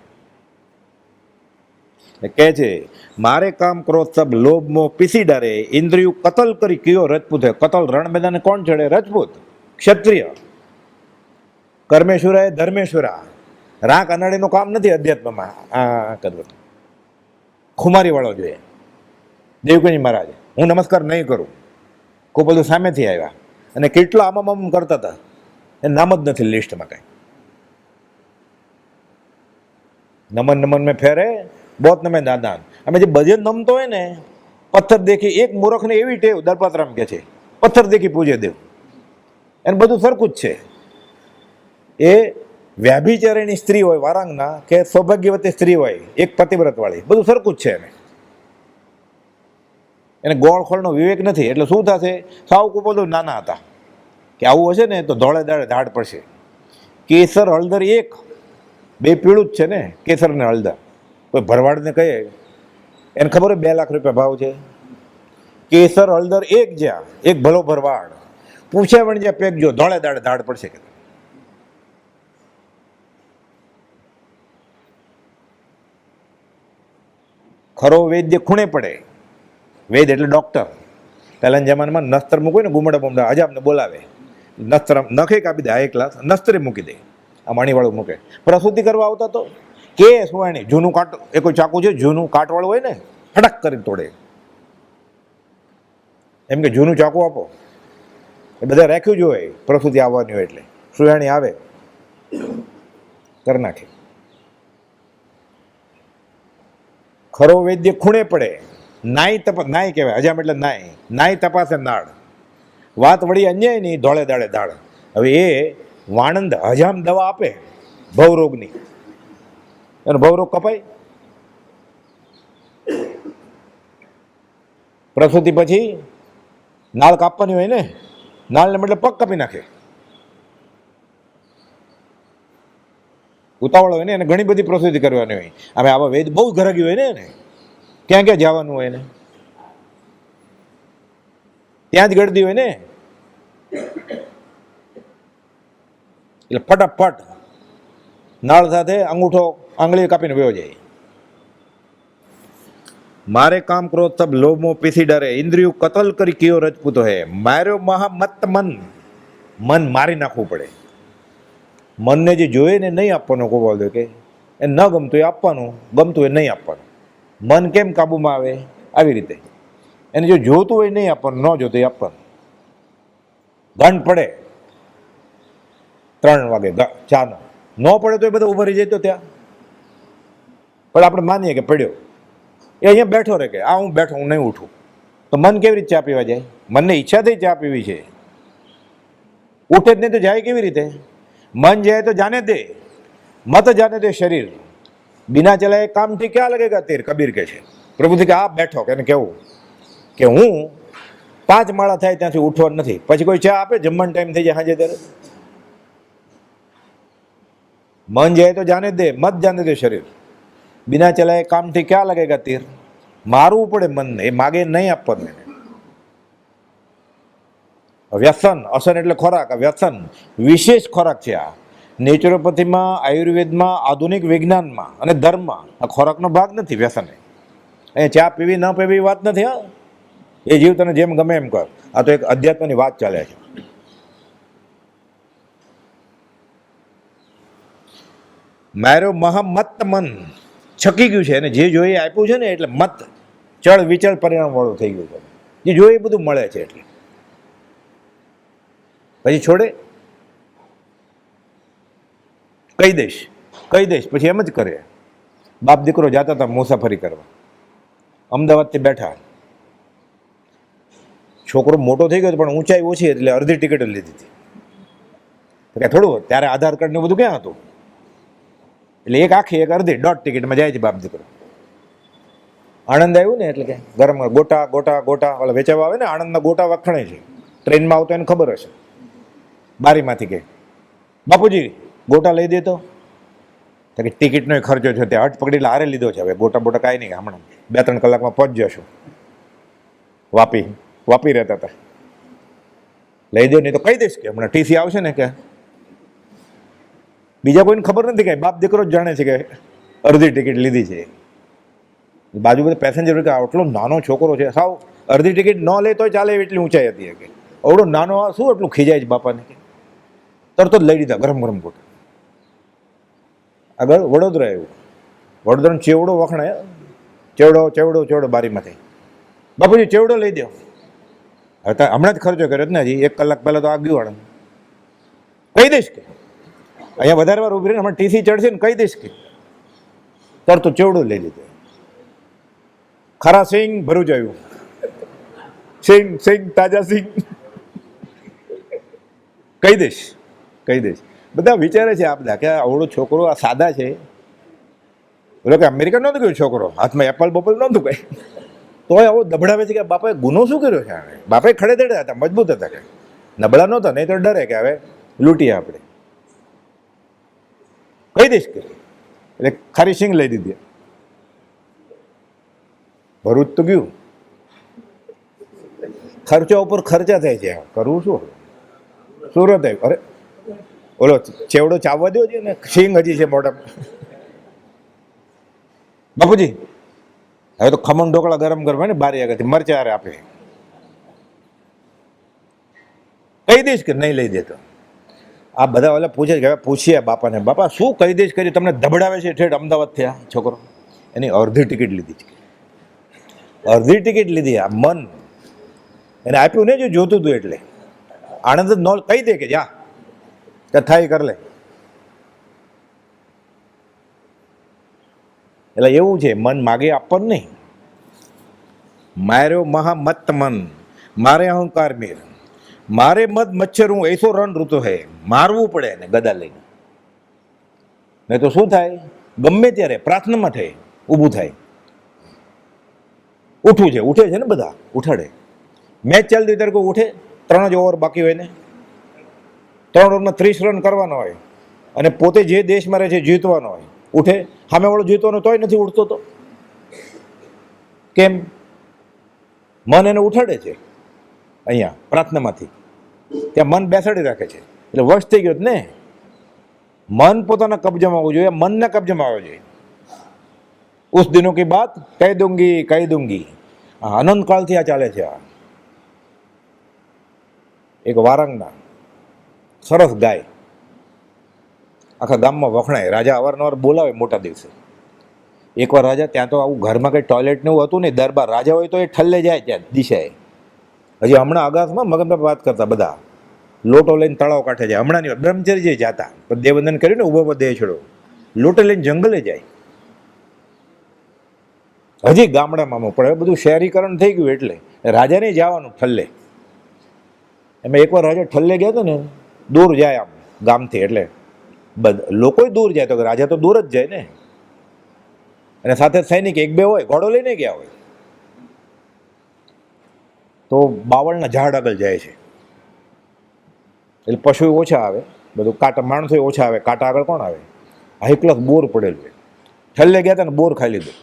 A: કહે છે મારે કામ ક્રોધ સબ લોભ મોહ પીસી ડારે, ઇન્દ્રિયું કતલ કરી કયો રજપૂત હે. કતલ રણ મેદાને કોણ ચડે? રજપૂત, ક્ષત્રિય. કર્મેશ્વરા એ ધર્મેશ્વરા. રાગ અનાડીનું કામ નથી અધ્યાત્મમાં. આ કરવું ખુમારી વાળો જોઈએ. દેવકુંજ મહારાજ, હું નમસ્કાર નહીં કરું. કોઈ બધું સામેથી આવ્યા અને કેટલા આમ કરતા હતા, એ નામ જ નથી લિસ્ટમાં કઈ. નમન મેં ફેરે બહોત નમે દાદાન. અમે જે ભજન નમતો હોય ને, પથ્થર દેખી, એક મૂર્ખને એવી ટેવ, દરપાત્રામ કે છે, પથ્થર દેખી પૂજે દેવ. એને બધું સરખું જ છે. એ વ્યાભિચારીની સ્ત્રી હોય વારાંગના, કે સૌભાગ્યવતી સ્ત્રી હોય એક પતિવ્રત વાળી, બધું સરખું જ છે. એને ગોળ ખોળનો વિવેક નથી. એટલે શું થશે? સાવ કુપોદો નાના હતા કે આવું હશે ને તો ધોળે દાડે ધાડ પડશે. કેસર હળદર એક, બે પીળું જ છે ને, કેસર ને હળદર. કોઈ ભરવાડને કહીએ, એને ખબર હોય 2 લાખ રૂપિયા ભાવ છે. કેસર હળદર એક, જ્યાં એક ભલો ભરવાડ પૂછ્યા વણ જ્યાં પેકજો, ધોળે દાડે ધાડ પડશે. ખરો વૈદ્ય ખૂણે પડે. વેદ એટલે ડોક્ટર. પહેલાના જમાનામાં નસ્તર મૂકવું ને, ગુમડા બુમડા અજામને બોલાવે, નસ્તર નખે કાપી દે, હાઈ ક્લાસ નસ્તરે મૂકી દે. આ મણીવાળું મૂકે. પ્રસૂતિ કરવા આવતા તો કે સુવાણી જૂનું કાટ, એ કોઈ ચાકુ છે જૂનું કાટવાળું હોય ને, ફટક કરીને તોડે. એમ કે જૂનું ચાકુ આપો. એ બધા રાખ્યું જ હોય પ્રસૂતિ આવવાની હોય એટલે. સુવાણી આવે કરી નાખે. ખરો વૈદ્ય ખૂણે પડે. નાઈ તપાસ, નાઈ કહેવાય હજામ એટલે નાઈ. નાઈ તપાસે નાળ. વાત વળી અન્યાય નહીં, ધોળે દાડે દાળ. હવે એ વાણંદ હજામ દવા આપે ભવરોગની, એનો ભવરોગ કપાય. પ્રસૂતિ પછી નાળ કાપવાની હોય ને, નાળને મતલબ પગ કાપી નાખે. ઉતાવળ હોય ને, એને ઘણી બધી પ્રસૂતિ કરવાની હોય. હવે આવા વેદ બહુ ગરગી હોય ને, એને ક્યાં ક્યાં જવાનું હોય ને, ત્યાં જ ગળદી હોય ને. એટલે ફટાફટ નાળ સાથે અંગૂઠો આંગળી કાપીને વયો જાય. मारे काम क्रोध सब लोभ मोह पीसी डरे इंद्रियों कतल करी कियो रजपूतो है मार्यो महा मत मन मन मारी नाखવું પડે મનને જે જોઈએ ને નહીં આપવાનો કોઈ બોલ દે કે એ ન ગમતું એ આપવાનું ગમતું એ નહીં આપવાનું મન કેમ કાબુમાં આવે આવી રીતે એને જો જોતું હોય નહીં આપવાનું ન જોતું એ આપવાનું ઘંટ પડે 3 વાગે ચાનો ન પડે તો એ બધા ઊભા રહી જાય તો ત્યાં પણ આપણે માનીએ કે પડ્યો એ અહીંયા બેઠો રહે કે આ હું બેઠો હું નહીં ઉઠું તો મન કેવી રીતે ચા પીવા જાય મનને ઈચ્છા થઈ ચા પીવી છે ઉઠે જ નહીં તો જાય કેવી રીતે मन जाए तो जाने दे मत जाने दे शरीर बिना चलाए काम थी क्या लगेगा तीर कबीर के प्रभु थी कि आप बैठो के कहूँ कि हूँ 5 माळा थाय त्याथी उठवानुं नथी पछी कोई चा आपे जमवानो टाइम थई जाय हांजे त्यारे मन जाए तो जाने दे मत जाने दे शरीर बिना चलाए काम थी क्या लगेगा तीर मारवुं पड़े मन ने ए मागे नहीं आपवानुं व्यसन असन एटले खोराक व्यसन विशेष खोराक है आ नेचुरोपैथी में आयुर्वेद में आधुनिक विज्ञान में अने धर्म में आ खोराकनो भाग नहीं व्यसन ए चा पीवी न पीवी बात नहीं हाँ ये जीव तने जेम गमे एम कर आ तो एक अध्यात्मनी बात चाले छे मारो महामत मन छकी गयुं छे अने जे जोईए आप्युं छे ने एटले मत चढ़ विचळ परिणाम वाळुं थई गयुं छे जे जोईए बधुं मळे छे एटले પછી છોડે કહી દઈશ પછી એમ જ કરે બાપ દીકરો જતા હતા મુસાફરી કરવા અમદાવાદથી બેઠા છોકરો મોટો થઈ ગયો પણ ઊંચાઈ ઓછી એટલે અડધી ટિકિટ લીધી હતી થોડું ત્યારે આધાર કાર્ડ ને બધું ક્યાં હતું એટલે એક આખી એક અડધી દોઢ ટિકિટમાં જાય છે બાપ દીકરો આણંદ આવ્યું ને એટલે કે ગરમ ગોટા ગોટા ગોટા ઓલા વેચાવા આવે ને આણંદના ગોટા વખણાય છે ટ્રેનમાં આવતો એને ખબર હશે બારીમાંથી કે બાપુજી ગોટા લઈ દેતો તો કે ટિકિટનો ખર્ચો છે તે હટ પકડી હારે લીધો છે હવે ગોટા બોટા કાંઈ નહીં હમણાં 2-3 કલાકમાં પહોંચી જશું વાપી રહેતા હતા લઈ દો નહીં તો કહી દઈશ કે હમણાં ટીસી આવશે ને કે બીજા કોઈને ખબર નથી કે બાપ દીકરો જ જાણે છે કે અડધી ટિકિટ લીધી છે બાજુ બધા પેસેન્જર કે આટલો નાનો છોકરો છે સાવ અડધી ટિકિટ ન લે તો ચાલે એટલી ઊંચાઈ હતી કે અવડો નાનો શું એટલું ખીજાય છે બાપાને કે તરત જ લઈ લીધા ગરમ ગરમ ગોટા આગળ વડોદરા આવ્યું વડોદરાનો ચેવડો વખણાય ચેવડો બારીમાંથી બાપુજી ચેવડો લઈ દો હવે હમણાં જ ખર્ચો કર્યો જ ને હજી 1 કલાક પહેલાં તો આ ગયું વાળા કહી દઈશ કે અહીંયા વધારે વાર ઉભી રહીને હમણાં ટીસી ચડશે ને કહી દઈશ કે તરત તો ચેવડો લઈ લીધો ખરા સિંગ ભરૂચ આવ્યું સિંગ તાજા સિંગ કહી દઈશ બધા વિચારે છે આ બધા કે આવડો છોકરો આ સાદા છે બોલો કે અમેરિકા નહોતું ગયો છોકરો હાથમાં એપલ બપલ નહોતું કઈ તોય આવો દબડાવે છે કે બાપાએ ગુનો શું કર્યો છે આને બાપે ખડે દડે હતા મજબૂત હતા કે નબળા નહોતા નહીં તો ડરે કે હવે લૂંટીએ આપણે કહી દઈશ કે એટલે ખારી સિંગ લઈ દીધી ભરૂચ તો ગયું ખર્ચા ઉપર ખર્ચા થાય છે કરવું શું સુરત આવ્યું અરે ઓલો ચેવડો ચાવવા દો છે ને સિંગ હજી છે મોઢા બાપુજી હવે તો ખમણ ઢોકળા ગરમ ગરમ ને બારી આગળથી મરચા હારે આપે કહી દઈશ કે નહીં લઈ દેતો આ બધા ઓલા પૂછે કે હવે પૂછીએ બાપાને બાપા શું કહી દઈશ કરી તમને ધબડાવે છે ઠેઠ અમદાવાદ થયા છોકરો એની અડધી ટિકિટ લીધી છે અડધી ટિકિટ લીધી આ મન એને આપ્યું ને જો જોતું હતું એટલે આનંદ ન કહી દે કે જા કે થાય કર લે એટલે એવું છે મન માગે આપવાનું નહીં માર્યો મહામત મન મારે અહંકાર મીર મારે મત મચ્છર હું એસો રણ ઋતુ હે મારવું પડે ને ગદા લઈને નહીં તો શું થાય ગમે ત્યારે પ્રાર્થનામાં થાય ઊભું થાય ઉઠવું છે ઉઠે છે ને બધા ઉઠાડે મેચ ચાલતી ત્યારે કોઈ ઉઠે 3 જ ઓવર બાકી હોય ને 3 ઓવરમાં 30 રન કરવાનો હોય અને પોતે જે દેશમાં રહે છે જીતવાનો હોય ઉઠે સામેવાળો જીતવાનો તોય નથી ઉઠતો તો કેમ મન એને ઉઠાડે છે અહીંયા પ્રાર્થનામાંથી ત્યાં મન બેસાડી રાખે છે એટલે વશ થઈ ગયો ને મન પોતાના કબજામાં આવવું જોઈએ મનના કબજામાં આવવું જોઈએ ઉસ દિનો કી બાત કહી દૂંગી. અનંત કાળથી આ ચાલે છે. આ એક વારંગના સરસ ગાય આખા ગામમાં વખણાય. રાજા અવારનવાર બોલાવે મોટા દિવસે. એકવાર રાજા ત્યાં તો આવું ઘરમાં કંઈ ટોયલેટ ને એવું હતું નહીં, દરબાર રાજા હોય તો એ ઠલ્લે જાય ત્યાં દિશાએ. હજી હમણાં અગાસમાં મગનભાઈ વાત કરતા બધા લોટો લઈને તળાવ કાંઠે જાય. હમણાં નહીં, બ્રહ્મચર્ય જાતા પણ દેવવંદન કર્યું ને ઉભો દેહ છોડો, લોટો લઈને જંગલે જાય. હજી ગામડામાં પણ હવે બધું શહેરીકરણ થઈ ગયું એટલે રાજાને જવાનું ઠલ્લે. એમાં એકવાર રાજા ઠલ્લે ગયા હતા ને, દૂર જાય આમ ગામથી, એટલે લોકો દૂર જાય તો રાજા તો દૂર જ જાય ને. અને સાથે સૈનિક એક બે હોય, ઘોડો લઈને ગયા હોય. તો બાવળના ઝાડ આગળ જાય છે એટલે પશુ ઓછા આવે, બધું કાંટા માણસો ઓછા આવે, કાંટા આગળ કોણ આવે? હાઈ ક્લાસ બોર પડેલું હોય. ઠલ્લે ગયા હતા ને બોર ખાઈ લીધું.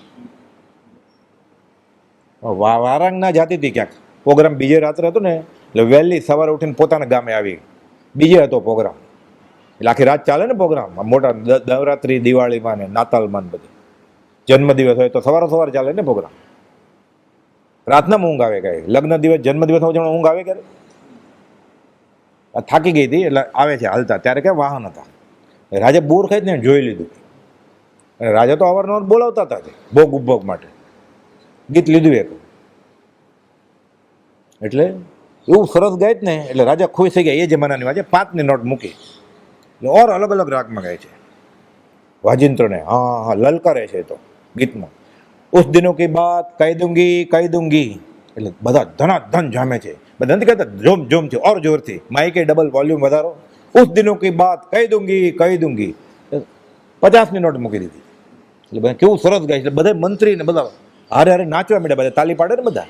A: વારાંગ ના જાતી હતી ક્યાંક પ્રોગ્રામ, બીજે રાત્રે હતો ને એટલે વહેલી સવારે ઉઠીને પોતાના ગામે આવી. બીજે હતો પ્રોગ્રામ, એટલે આખી રાત ચાલે ને પ્રોગ્રામ. મોટા નવરાત્રી, દિવાળીમાં ને નાતાલમાં ને બધી જન્મદિવસ હોય તો સવારે ચાલે ને પ્રોગ્રામ. રાતના ઊંઘ આવે કાંઈ? લગ્ન દિવસ, જન્મદિવસ હોય ઊંઘ આવે ક્યારે? થાકી ગઈ હતી એટલે આવે છે હાલતા. ત્યારે કે વાહન હતા. રાજા બોર ખાઈ ને જોઈ લીધું. અને રાજા તો અવારનવાર બોલાવતા હતા ભોગ ઉપભોગ માટે, ગીત લીધું એક. એટલે એવું સરસ ગાય જ ને એટલે રાજા ખુશ થઈ ગયા. એ જમાનાની વાત છે, 5ની નોટ મૂકી એટલે ઓર અલગ અલગ રાગમાં ગાય છે વાજિંત્રને. હા હા લલકારે છે તો ગીતમાં. ઉસ દિનો કી બાત કહી દૂંગી એટલે બધા ધનાધન જામે છે. બધા નથી કહેતા જોમ જોમ છે, ઓર જોરથી માઇકે ડબલ વોલ્યુમ વધારો. ઉસ દિનો કી બાત કહી દૂંગી 50ની નોટ મૂકી દીધી. એટલે બધા કેવું સરસ ગાય છે. બધા મંત્રી ને બધા હારે હારે નાચવા માંડ્યા, બધા તાલી પાડે ને બધા.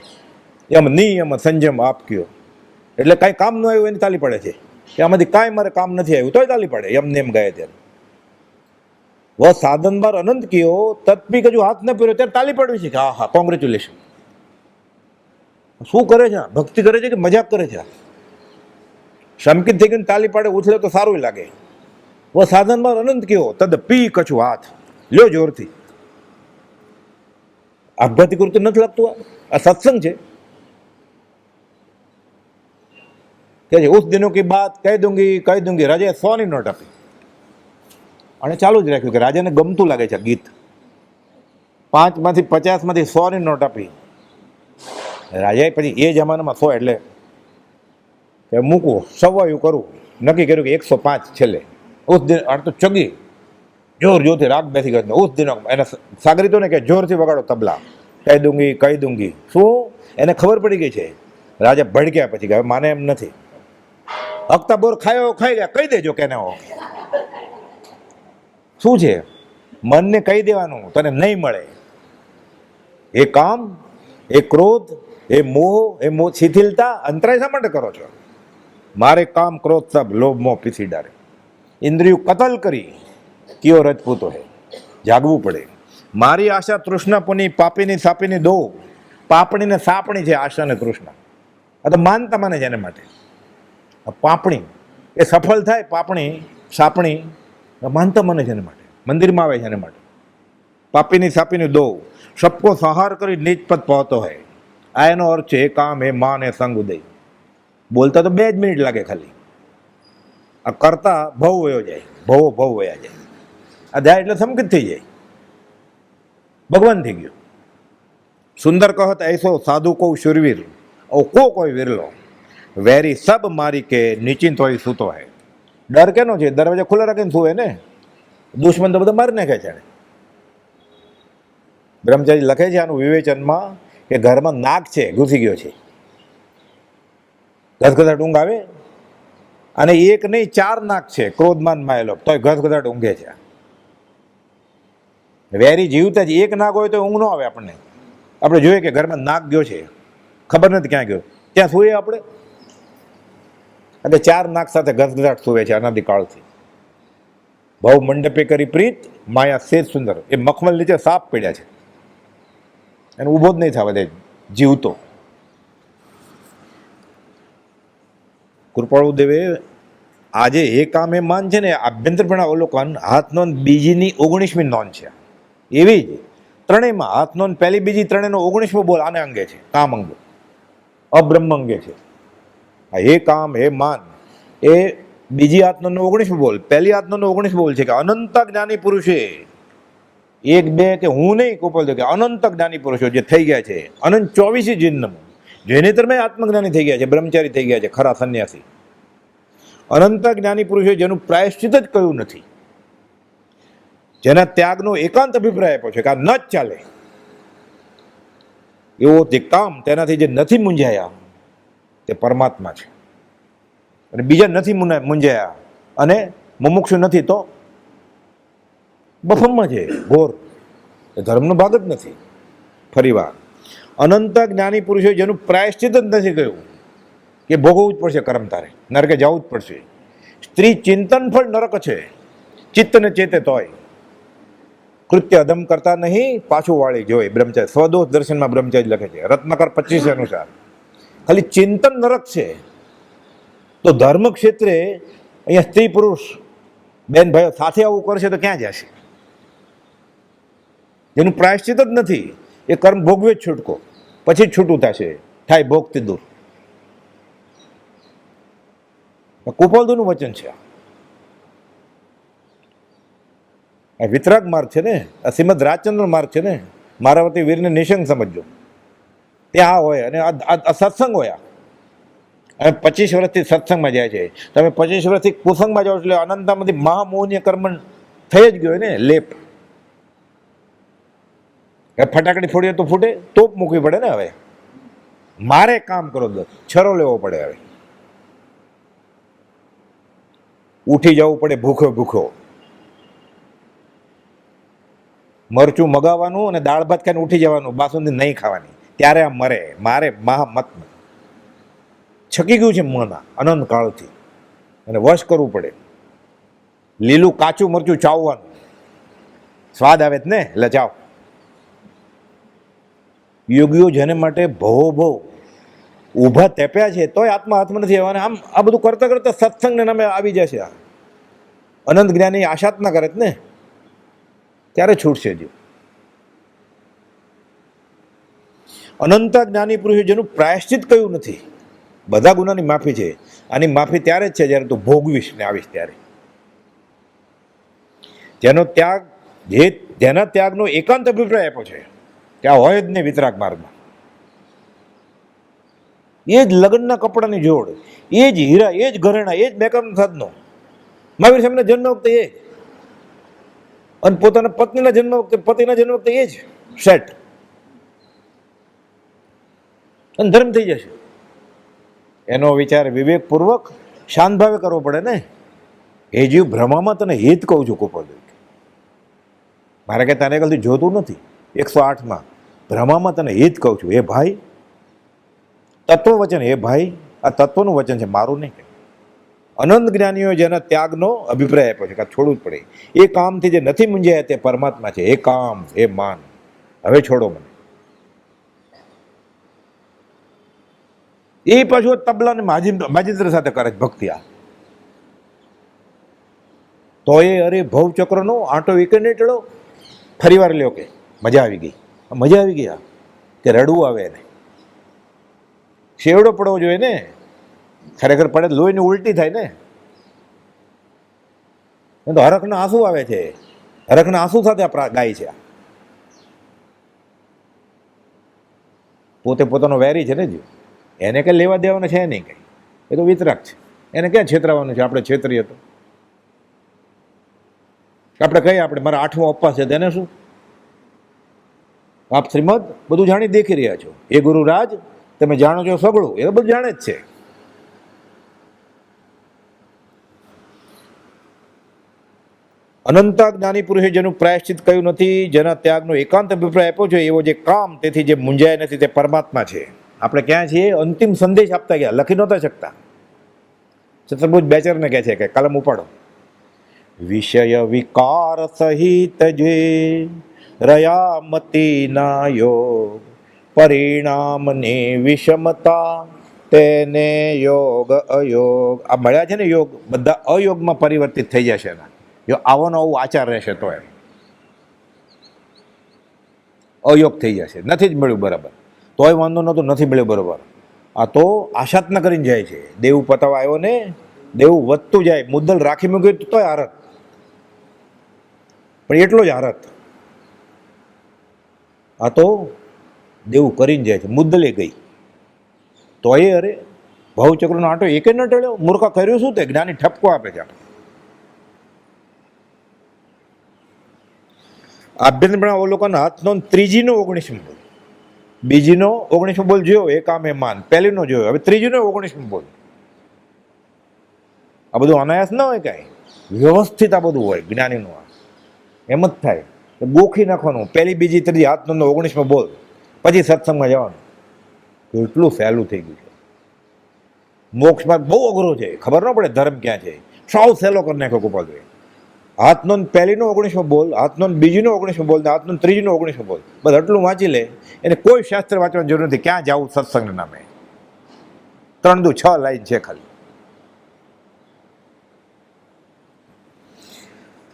A: એમ નિયમ સંજમ આપ કયો એટલે કાંઈ કામ ન આવ્યું એની તાલી પડે છે. કે આમાંથી કાંઈ મારે કામ નથી આવ્યું તોય તાલી પડે. એમને એમ ગાય ત્યારે વહ સાધન બાર અનંત કયો તત્પી કજુ હાથ ન પહેર્યો ત્યારે તાલી પડવી છે કે હા હા કોંગ્રેચ્યુલેશન. શું કરે છે? ભક્તિ કરે છે કે મજાક કરે છે? શંકિત થઈ ગઈને તાલી પાડે, ઉછળે તો સારું લાગે. વહ સાધન બાર અનંત કયો તદ પી કછું હાથ લ્યો જોરથી. આપઘાતી કૃત્ય નથી લાગતું? આ સત્સંગ છે કે ઉસ દિનો કી બાત કહી દૂંગી. રાજાએ 100ની નોટ આપી અને ચાલુ જ રાખ્યું કે રાજાને ગમતું લાગે છે ગીત. 5માંથી 50માંથી 100ની નોટ આપી. રાજાએ પછી એ જમાનામાં 100 એટલે કે મૂકવું, સવાયું કરવું, નક્કી કર્યું કે 105 છેલ્લે. ઉસ દિન આ તો ચગી જોરથી રાગ બેસી ગયો. ઉસ દિનો એને સાગરીતોને કે જોરથી વગાડો તબલા, કહી દૂંગી. શું એને ખબર પડી ગઈ છે. રાજા ભડક્યા પછી કે માને એમ નથી. હકતા બોર ખાઈ ગયા, કહી દેજો કેને હો. શું છે? મનને કહી દેવાનું તને નહીં મળે. એ કામ, એ ક્રોધ, એ મોહ, શિથિલતા, અંતરાય શા માટે કરો છો? મારે કામ ક્રોધ સબ લોભ મોહ પીસી ડારે. ઇન્દ્રિયું કતલ કરી કયો રજપૂતો હે. જાગવું પડે. મારી આશા તૃષ્ણા પુની પાપીની સાપીની દો. પાપણી ને સાપણી છે આશા ને તૃષ્ણા. આ તો માનતા માને છે એને માટે. પાપણી એ સફળ થાય, પાપણી સાપણી માનતા મને છે એને માટે, મંદિરમાં આવે છે એને માટે. પાપીની સાપીની દો સબકો સંહાર કરી નીચ પદ પહોંચતો હોય. આ એનો અર્થ છે. એ કામ એ માન એ સંગ ઉદય. બોલતા તો 2 જ મિનિટ લાગે ખાલી. આ કરતા ભવ વયો જાય, ભવ વયા જાય. આ જાય એટલે સંકિત થઈ જાય, ભગવાન થઈ ગયો. સુંદર કહત એસો સાધુ કો શુરવીર ઓ કોઈ વિરલો. વેરી સબ મારી કે નિશ્ચિંત હોય સૂતો હે. ડર કેનો છે? દરવાજા ખુલ્લા રાખીને સુવે ને. દુશ્મન તો બધા મારી નાખે છે. બ્રહ્મચારી લખે છે આનું વિવેચનમાં કે ઘરમાં નાગ છે, ઘૂસી ગયો છે. ઘસઘસાટ ઊંઘ આવે અને એક નહીં 4 નાગ છે ક્રોધમાન માયેલો, તોય ઘસઘસાટ ઊંઘે છે. વેરી જીવતા જ એક નાગ હોય તો ઊંઘ ન આવે આપણને. આપણે જોઈએ કે ઘરમાં નાગ ગયો છે, ખબર નથી ક્યાં ગયો, ત્યાં સૂઈએ આપણે. અને 4 નાગ સાથે ઘસઘસાટ સૂવે છે અનાદિકાળથી. ભવ મંડપે કરી પ્રીત માયા સેજ સુંદર. એ મખમલ નીચે સાપ પડ્યા છે, એને ઊભો જ નહીં થવા દે જીવતો. કૃપાળુ દેવે આજે એ કામ એ માન છે ને, આભ્યંતરપણા અવલોકન હાથ નોંધ બીજીની 19મી નોંધ છે. એવી જ ત્રણેયમાં હાથનો પહેલી બીજી ત્રણેયનો 19મો બોલ આને અંગે છે, કામ અંગે, અબ્રહ્મ અંગે છે. હે કામ હે માન એ બીજી હાથનો 19મો બોલ, પહેલી હાથનો 19મો બોલ છે કે અનંત જ્ઞાની પુરુષે, એક બે કે હું નહીં કોપલ કે અનંત જ્ઞાની પુરુષો જે થઈ ગયા છે, અનંત 24 જન્મ જેને તમે આત્મજ્ઞાની થઈ ગયા છે, બ્રહ્મચારી થઈ ગયા છે, ખરા સંન્યાસી, અનંત જ્ઞાની પુરુષે જેનું પ્રાયશ્ચિત જ કહ્યું નથી, જેના ત્યાગનો એકાંત અભિપ્રાય આપ્યો છે કે આ ન જ ચાલે, એવો તે કામ તેનાથી જે નથી મૂંઝાયા તે પરમાત્મા છે, અને બીજા નથી મૂંઝાયા અને મુમુક્ષુ નથી તો બફમમાં છે ઘોર, એ ધર્મનો ભાગ જ નથી. ફરી વાર, અનંત જ્ઞાની પુરુષો જેનું પ્રાયશ્ચિત જ નથી કહ્યું કે ભોગવવું જ પડશે કર્મ, તારે નરકે જવું જ પડશે. સ્ત્રી ચિંતન ફળ નરક છે, ચિત્તને ચેતે તોય કૃત્ય અધમ કરતા નહીં, પાછું વાળી જોઈ બ્રહ્મચારી, સ્વદોષ દર્શનમાં બ્રહ્મચારી લખે છે, રત્નાકર 25 અનુસાર. ખાલી ચિંતન નરક છે, તો ધર્મ ક્ષેત્રે અહીંયા સ્ત્રી પુરુષ બેન ભાઈઓ સાથે આવું કરશે તો ક્યાં જશે? જેનું પ્રાયશ્ચિત જ નથી એ કર્મ ભોગવે જ છૂટકો, પછી જ છૂટું થશે, થાય ભોગથી દૂર. કુપોલદુનું વચન છે આ વિતરાગ માર્ગ છે ને, આ શ્રીમદ રાજચંદ્ર માર્ગ છે ને, મારાવતી વીરને નિશંક સમજજો. ત્યાં આ હોય અને આ સત્સંગ હોય. હવે 25 વર્ષથી સત્સંગમાં જાય છે, તમે 25 વર્ષથી કુસંગમાં જાઓ એટલે અનંતામાંથી મહામોહનીય કર્મ થઈ જ ગયો ને લેપ. ફટાકડી ફોડીએ તો ફૂટે, તોપ મૂકવી પડે ને. હવે મારે કામ કરો, છરો લેવો પડે, હવે ઉઠી જવું પડે ભૂખો ભૂખો, મરચું મગાવવાનું અને દાળ ભાત ખાઈને ઉઠી જવાનું, બાસુંદી નહીં ખાવાની, ત્યારે આ મરે. મારે મહામત છકી ગયું છે મન અનંત કાળથી, અને વશ કરવું પડે. લીલું કાચું મરચું ચાવવાનું, સ્વાદ આવે જ ને, એટલે ચાવ. યોગીઓ જેને માટે ભવો ભવ ઊભા તેપ્યા છે તોય આત્મા હાથમાં નથી આવવાના. આમ આ બધું કરતા કરતા સત્સંગને નામે આવી જશે. અનંત જ્ઞાની આશા જ ના કરે ને, ત્યારે છૂટશે જીવ. અનંત જ્ઞાની પુરુષે જેનું પ્રાયશ્ચિત કયું નથી, બધા ગુનાની માફી છે. આની માફી ત્યારે જ છે જ્યારે તું ભોગવીશ ને આવીશ ત્યારે. જેનો ત્યાગ, જેના ત્યાગનો એકાંત અભિપ્રાય આપ્યો છે કે આ હોય જ નહીં વિતરાગ માર્ગમાં. એ જ લગ્નના કપડાની જોડ, એ જ હીરા, એ જ ઘરેણા, એ જ મેકઅપ સાધનો. મહાવીર સાહેબના જન્મ વખતે એ જ, અને પોતાના પત્નીના જન્મ વખતે, પતિના જન્મ વખતે એ જ સેટ, અને ધર્મ થઈ જશે. એનો વિચાર વિવેકપૂર્વક શાંત ભાવે કરવો પડે ને. એ જીવ ભ્રમામાં તને હિત કહું છું કોપલ, મારે કે તને કદી જોતું નથી. 108માં ભ્રમામાં તને હિત કહું છું. એ ભાઈ તત્વ વચન, એ ભાઈ આ તત્વનું વચન છે, મારું નહીં. અનંત જ્ઞાનીઓ જેના ત્યાગનો અભિપ્રાય આપ્યો છે કે છોડવું જ પડે. એ કામથી જે નથી મૂંઝાયા તે પરમાત્મા છે. એ કામ એ માન હવે છોડો મને. એ પાછું તબલા ને માજિંદ્ર સાથે કરે છે ભક્તિ. આ તો એ અરે ભવચક્રનો આંટો વીકે નહીં ટળો. ફરી વાર લ્યો કે મજા આવી ગઈ, મજા આવી ગઈ. કે રડવું આવે એને, શેવડો પડવો જોઈએ ને. ખરેખર પડે લોહીની ઉલટી થાય ને. તો હરખના આંસુ આવે છે, હરખના આંસુ સાથે આ ગાય છે. પોતે પોતાનો વેરી છે ને જીવ, એને કંઈ લેવા દેવાનું છે નહીં કંઈ. એ તો વિતરાગ છે, એને ક્યાં છેતરાવાનું છે. આપણે છેતરીએ તો આપણે કહીએ આપણે મારા 8મો અપ્પા છે, તેને શું? આપ શ્રીમદ બધું જાણી દેખી રહ્યા છો. એ ગુરુરાજ તમે જાણો છો સગળું, એ તો બધું જાણે જ છે. અનંત જ્ઞાની પુરુષે જેનું પ્રાયશ્ચિત કહ્યું નથી, જેના ત્યાગનો એકાંત અભિપ્રાય આપ્યો છે, એવો જે કામ તેથી જે મૂંઝાય નથી તે પરમાત્મા છે. આપણે ક્યાં છીએ? અંતિમ સંદેશ આપતા ગયા, લખી નહોતા શકતા. ચતુર્ભુજ બેચરને કહે છે કે કલમ ઉપાડો. વિષય વિકાર સહિત જે રયામતીના યોગ, પરિણામને વિષમતા તેને યોગ અયોગ. આ મળ્યા છે ને યોગ, બધા અયોગમાં પરિવર્તિત થઈ જશે. જો આવો આવું આચાર રહેશે તો એમ અયોગ થઈ જશે, નથી જ મળ્યું બરાબર, તોય વાંધો નહોતો, નથી મળ્યું બરાબર. આ તો આશાત ન કરીને જાય છે. દેવું પતાવા આવ્યો ને, દેવું વધતું જાય, મુદ્દલ રાખી મૂક્યું તોય હારત, પણ એટલો જ હારત. આ તો દેવું કરીને જાય છે, મુદ્દલે ગઈ તોય અરે ભાવચક્રનો આંટો એકે ન ટળ્યો. મૂર્ખા કર્યું શું? તે જ્ઞાની ઠપકો આપે છે. આભ્યંતર અવલોકન હાથનો ત્રીજીનો 19મો બોલ, બીજીનો 19મો બોલ જોયો, એ કામે માન, પહેલીનો જોયો, હવે ત્રીજીનો 19મો બોલ. આ બધું અનાયાસ ન હોય, કાંઈ વ્યવસ્થિત આ બધું હોય જ્ઞાનીનું. આ એમ જ થાય, ગોખી નાખવાનું, પહેલી બીજી ત્રીજી હાથનો 19મો બોલ, પછી સત્સંગમાં જવાનું. એટલું સહેલું થઈ ગયું છે. મોક્ષ માર્ગ બહુ અઘરો છે, ખબર ન પડે ધર્મ ક્યાં છે. સાવ સહેલો કરી નાખ્યો ગોપાલભાઈ. હાથનો પહેલીનો 19મો બોલ, હાથનો બીજીનો 19મો બોલ, હાથનો ત્રીજીનો 19મો બોલ, બસ આટલું વાંચી લે. એને કોઈ શાસ્ત્ર વાંચવાની જરૂર નથી. ક્યાં જવું સત્સંગના નામે? 3-6 લાઈન છે ખાલી.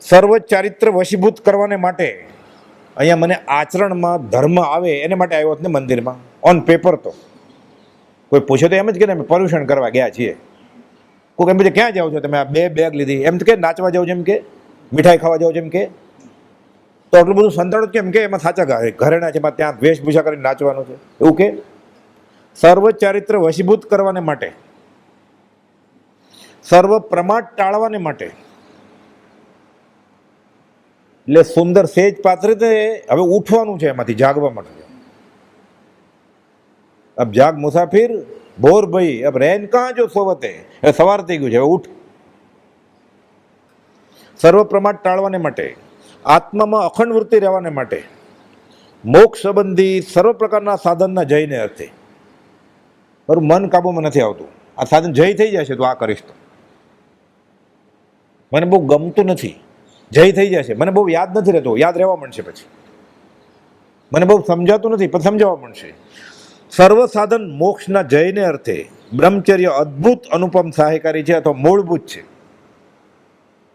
A: સર્વ ચારિત્ર વશીભૂત કરવાને માટે અહીંયા મને આચરણમાં ધર્મ આવે એને માટે આવ્યો ને મંદિરમાં. ઓન પેપર તો કોઈ પૂછે તો એમ જ કે અમે પર્યુષણ કરવા ગયા છીએ. કોઈ એમ પૂછે ક્યાં જાઓ છો તમે? આ 2 બેગ લીધી, એમ તો કે નાચવા જાઓ જેમ કે, મીઠાઈ ખાવા જાઓ જેમ કે. તો આટલું બધું સંતાડો કેમ કે એમાં સાચા ઘરેણા છે, એમાં ત્યાં વેશભૂષા કરીને નાચવાનું છે એવું કે? સર્વ ચારિત્ર વશીભૂત કરવાને માટે, સર્વ પ્રમાદ ટાળવાને માટે. એટલે સુંદર સેજ પાત્રે હવે ઉઠવાનું છે એમાંથી, જાગવા માટે. અબ જાગ મુસાફિર ભોર ભાઈ, અબ રેન કાં જો સોવતે, હવે સવાર થઈ ગયું છે, હવે ઉઠ. સર્વ પ્રમાદ ટાળવાને માટે, આત્મામાં અખંડ વૃત્તિ રહેવાને માટે, મોક્ષ સંબંધી સર્વ પ્રકારના સાધનના જયને અર્થે. મારું મન કાબુમાં નથી આવતું, આ સાધન જય થઈ જશે તો આ કરીશ, તો મને બહુ ગમતું નથી. જય થઈ જશે, મને બહુ યાદ નથી રહેતો, યાદ રહેવા માંડશે પછી. મને બહુ સમજાતું નથી પણ સમજાવવા માંડશે. સર્વ સાધન મોક્ષના જયને અર્થે બ્રહ્મચર્ય અદ્ભુત અનુપમ સહાયકારી છે અથવા મૂળભૂત છે.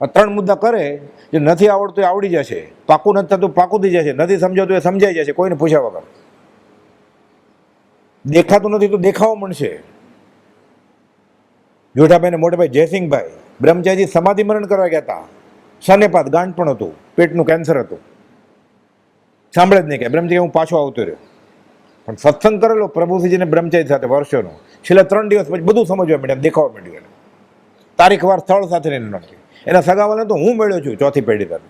A: આ 3 મુદ્દા કરે, જે નથી આવડતું એ આવડી જશે, પાકું નથી થતું પાકું થઈ જશે, નથી સમજાતું એ સમજાઈ જશે કોઈને પૂછ્યા વગર. દેખાતું નથી તો દેખાવા માંડશે. જોઠાભાઈ ને મોટાભાઈ જયસિંહભાઈ બ્રહ્મચારી સમાધિ મરણ કરવા ગયા હતા. શનેપાત, ગાંઠ પણ હતું, પેટનું કેન્સર હતું. સાંભળે જ નહીં કે બ્રહ્મચારી હું પાછો આવતો રહ્યો. પણ સત્સંગ કરેલો પ્રભુજીને બ્રહ્મચારી સાથે વર્ષોનો, છેલ્લા 3 દિવસ પછી બધું સમજવા માંડ્યા, દેખાવા માંડ્યું. તારીખ વાર સ્થળ સાથે નહીં નક્કી. એના સગાવાને તો હું મળ્યો છું 4થી પેઢી તરફ.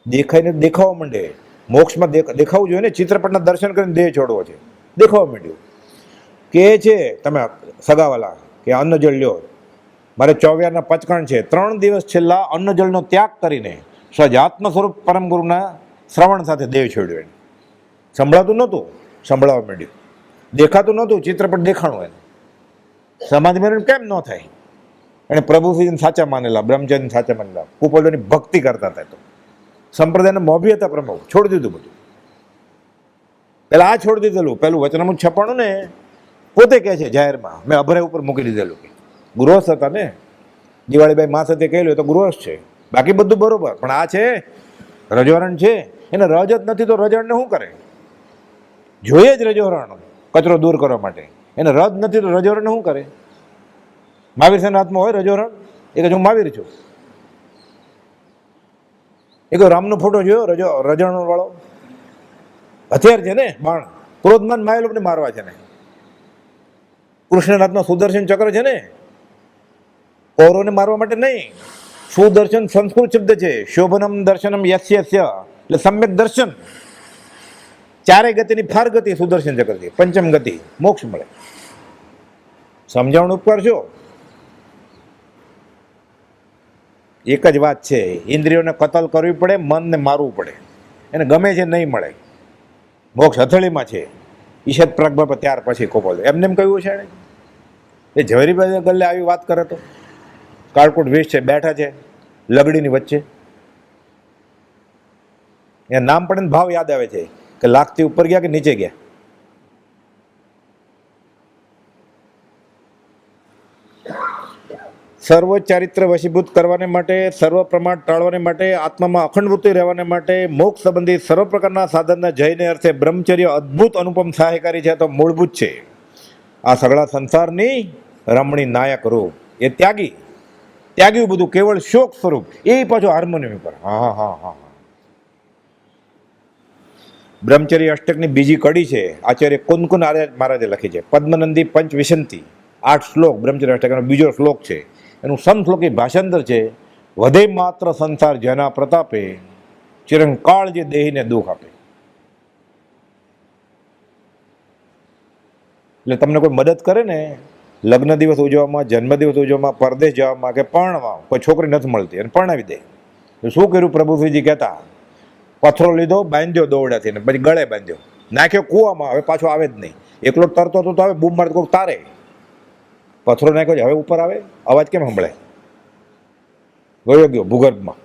A: દેખાઈને દેખાવા માંડે. મોક્ષમાં દેખાવું જોઈએ ને, ચિત્રપટના દર્શન કરીને દેહ છોડવો છે, દેખાવા માંડ્યું. કે છે તમે સગાવાલા કે અન્ન જળ લ્યો, મારે 24 પચકણ છે, 3 દિવસ છેલ્લા અન્ન જળનો ત્યાગ કરીને સજાત્મ સ્વરૂપ પરમ ગુરુના શ્રવણ સાથે દેહ છોડ્યો. એને સંભળાતું નહોતું, સંભળાવા માંડ્યું. દેખાતું નહોતું, ચિત્રપટ દેખાણું. એને સમાધિ મરણ કેમ ન થાય? એને પ્રભુજીને સાચા માનેલા, બ્રહ્મચારીને સાચા માનેલા, કુપોલોની ભક્તિ કરતા હતા. તો સંપ્રદાયને મોભી હતા પ્રમુખ, છોડી દીધું બધું. પેલા આ છોડી દીધેલું, પેલું વચનામૃત છપાણું ને, પોતે કહે છે જાહેરમાં, મેં અભરાય ઉપર મૂકી દીધેલું. ગૃહસ્થ હતા ને, દિવાળીભાઈ મા સાથે કહેલું તો ગૃહસ્થ છે, બાકી બધું બરોબર. પણ આ છે રજોરણ છે, એને રજ જ નથી તો રજણને શું કરે? જોઈએ જ રજોરણ કચરો દૂર કરવા માટે, એને રજ નથી તો રજોરણને શું કરે? મહાવીર સેના હાથમાં હોય રજોરણ, એ કે હું મહાવીર છું. એ કોઈ રામનો ફોટો જોયો રજોરણ વાળો? હથિયાર છે ને, બાણ. ક્રોધમાન માયા લોકોને મારવા છે ને. કૃષ્ણના હાથમાં સુદર્શન ચક્ર છે ને, કૌરવને મારવા માટે નહીં. સુદર્શન સંસ્કૃત શબ્દ છે, શોભનમ દર્શનમ યસ્ય એટલે સમ્યક દર્શન. 4 ગતિની ફાર ગતિ સુદર્શન ચક્રથી, 5મ ગતિ મોક્ષ મળે. સમજાવવાનો ઉપકાર છો. એક જ વાત છે, ઇન્દ્રિયોને કતલ કરવી પડે, મનને મારવું પડે. એને ગમે છે નહીં મળે. મોક્ષ હથેળીમાં છે, ઈશત પ્રજ્ઞા પર ત્યાર પછી કોપો. એમને એમ કહ્યું છે એને. એ ઝવેરીભાઈ ગલ્લે આવી વાત કરે તો કાળકુટ વેશ છે, બેઠા છે લગડીની વચ્ચે. એ નામ પડે ને ભાવ યાદ આવે છે કે લાખથી ઉપર ગયા કે નીચે ગયા. સર્વ ચારિત્ર વશીભૂત કરવાને માટે, સર્વ પ્રમાણ ટાળવાને માટે, આત્મામાં અખંડ વૃત્તિ રહેવાને માટે, મોક્ષ સંબંધી સર્વ પ્રકારના સાધનના જયને અર્થે બ્રહ્મચર્ય અદ્ભુત અનુપમ સહાયકારી છે, તો મૂળભૂત છે. આ સગળા સંસારની રમણી નાયક રૂપ એ ત્યાગી, ત્યાગ્યું બધું કેવળ શોક સ્વરૂપ, એ પાછું હાર્મોનિયમ પર. હા હા હા હા. બ્રહ્મચર્ય અષ્ટકની બીજી કડી છે, આચાર્ય કુનકુન મહારાજે લખી છે, પદ્મનંદી પંચ વિશંતિ, 8 શ્લોક બ્રહ્મચર્ય અષ્ટકનો બીજો શ્લોક છે. એનું સમશ્લોકી ભાષાંતર છે, વધે માત્ર સંસાર જેના પ્રતાપે, ચિરંકાળ જે દેહીને દુઃખ આપે. એટલે તમને કોઈ મદદ કરે ને, લગ્ન દિવસ ઉજવવામાં, જન્મદિવસ ઉજવવામાં, પરદેશ જવામાં કે પરણવામાં, કોઈ છોકરી નથી મળતી અને પરણાવી દે. શું કર્યું પ્રભુશ્રીજી કહેતા, પથ્થરો લીધો, બાંધ્યો દોરડાથી, ને પછી ગળે બાંધ્યો, નાખ્યો કૂવામાં, હવે પાછો આવે જ નહીં. એકલો તરતો હતો તો આવે, બૂમ મારતો કોઈ તારે. પથ્થરો નાખ્યો છે, હવે ઉપર આવે, અવાજ કેમ સંભળાય? ગયો ભૂગર્ભમાં.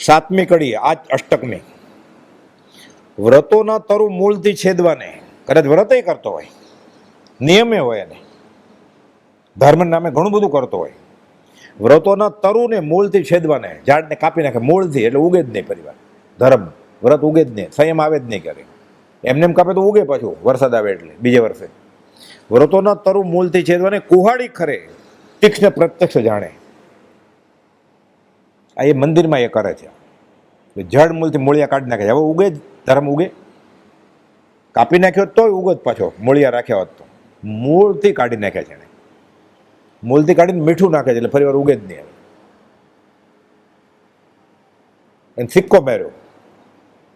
A: સાતમી કડી આ અષ્ટકની, વ્રતોના તરુ મૂળથી છેદવાને. કદાચ વ્રતય કરતો હોય, નિયમે હોય, એને ધર્મ નામે ઘણું બધું કરતો હોય, વ્રતોના તરુને મૂળથી છેદવાને, ઝાડને કાપી નાખે મૂળથી, એટલે ઉગે જ નહીં પરિવાર. ધર્મ વ્રત ઉગે જ નહીં, સંયમ આવે જ નહીં ક્યારે. એમને એમ કાપે તો ઉગે પાછું, વરસાદ આવે એટલે બીજે વર્ષે. વ્રતોના તરુ મૂળથી છેદવાને, કુહાડી ખરે તીક્ષ્ણ પ્રત્યક્ષ જાણે. આ એ મંદિરમાં એ કરે છે, જડ મૂળથી મૂળિયા કાઢી નાખે છે. હવે ઉગે જ, ધર્મ ઉગે. કાપી નાખ્યો તોય ઉગત પાછો, મૂળિયા રાખ્યા હોત તો. મૂળથી કાઢી નાખ્યા છે એને, મૂળથી કાઢીને મીઠું નાખે છે, એટલે ફરી વાર ઉગે જ નહીં. એને સિક્કો માર્યો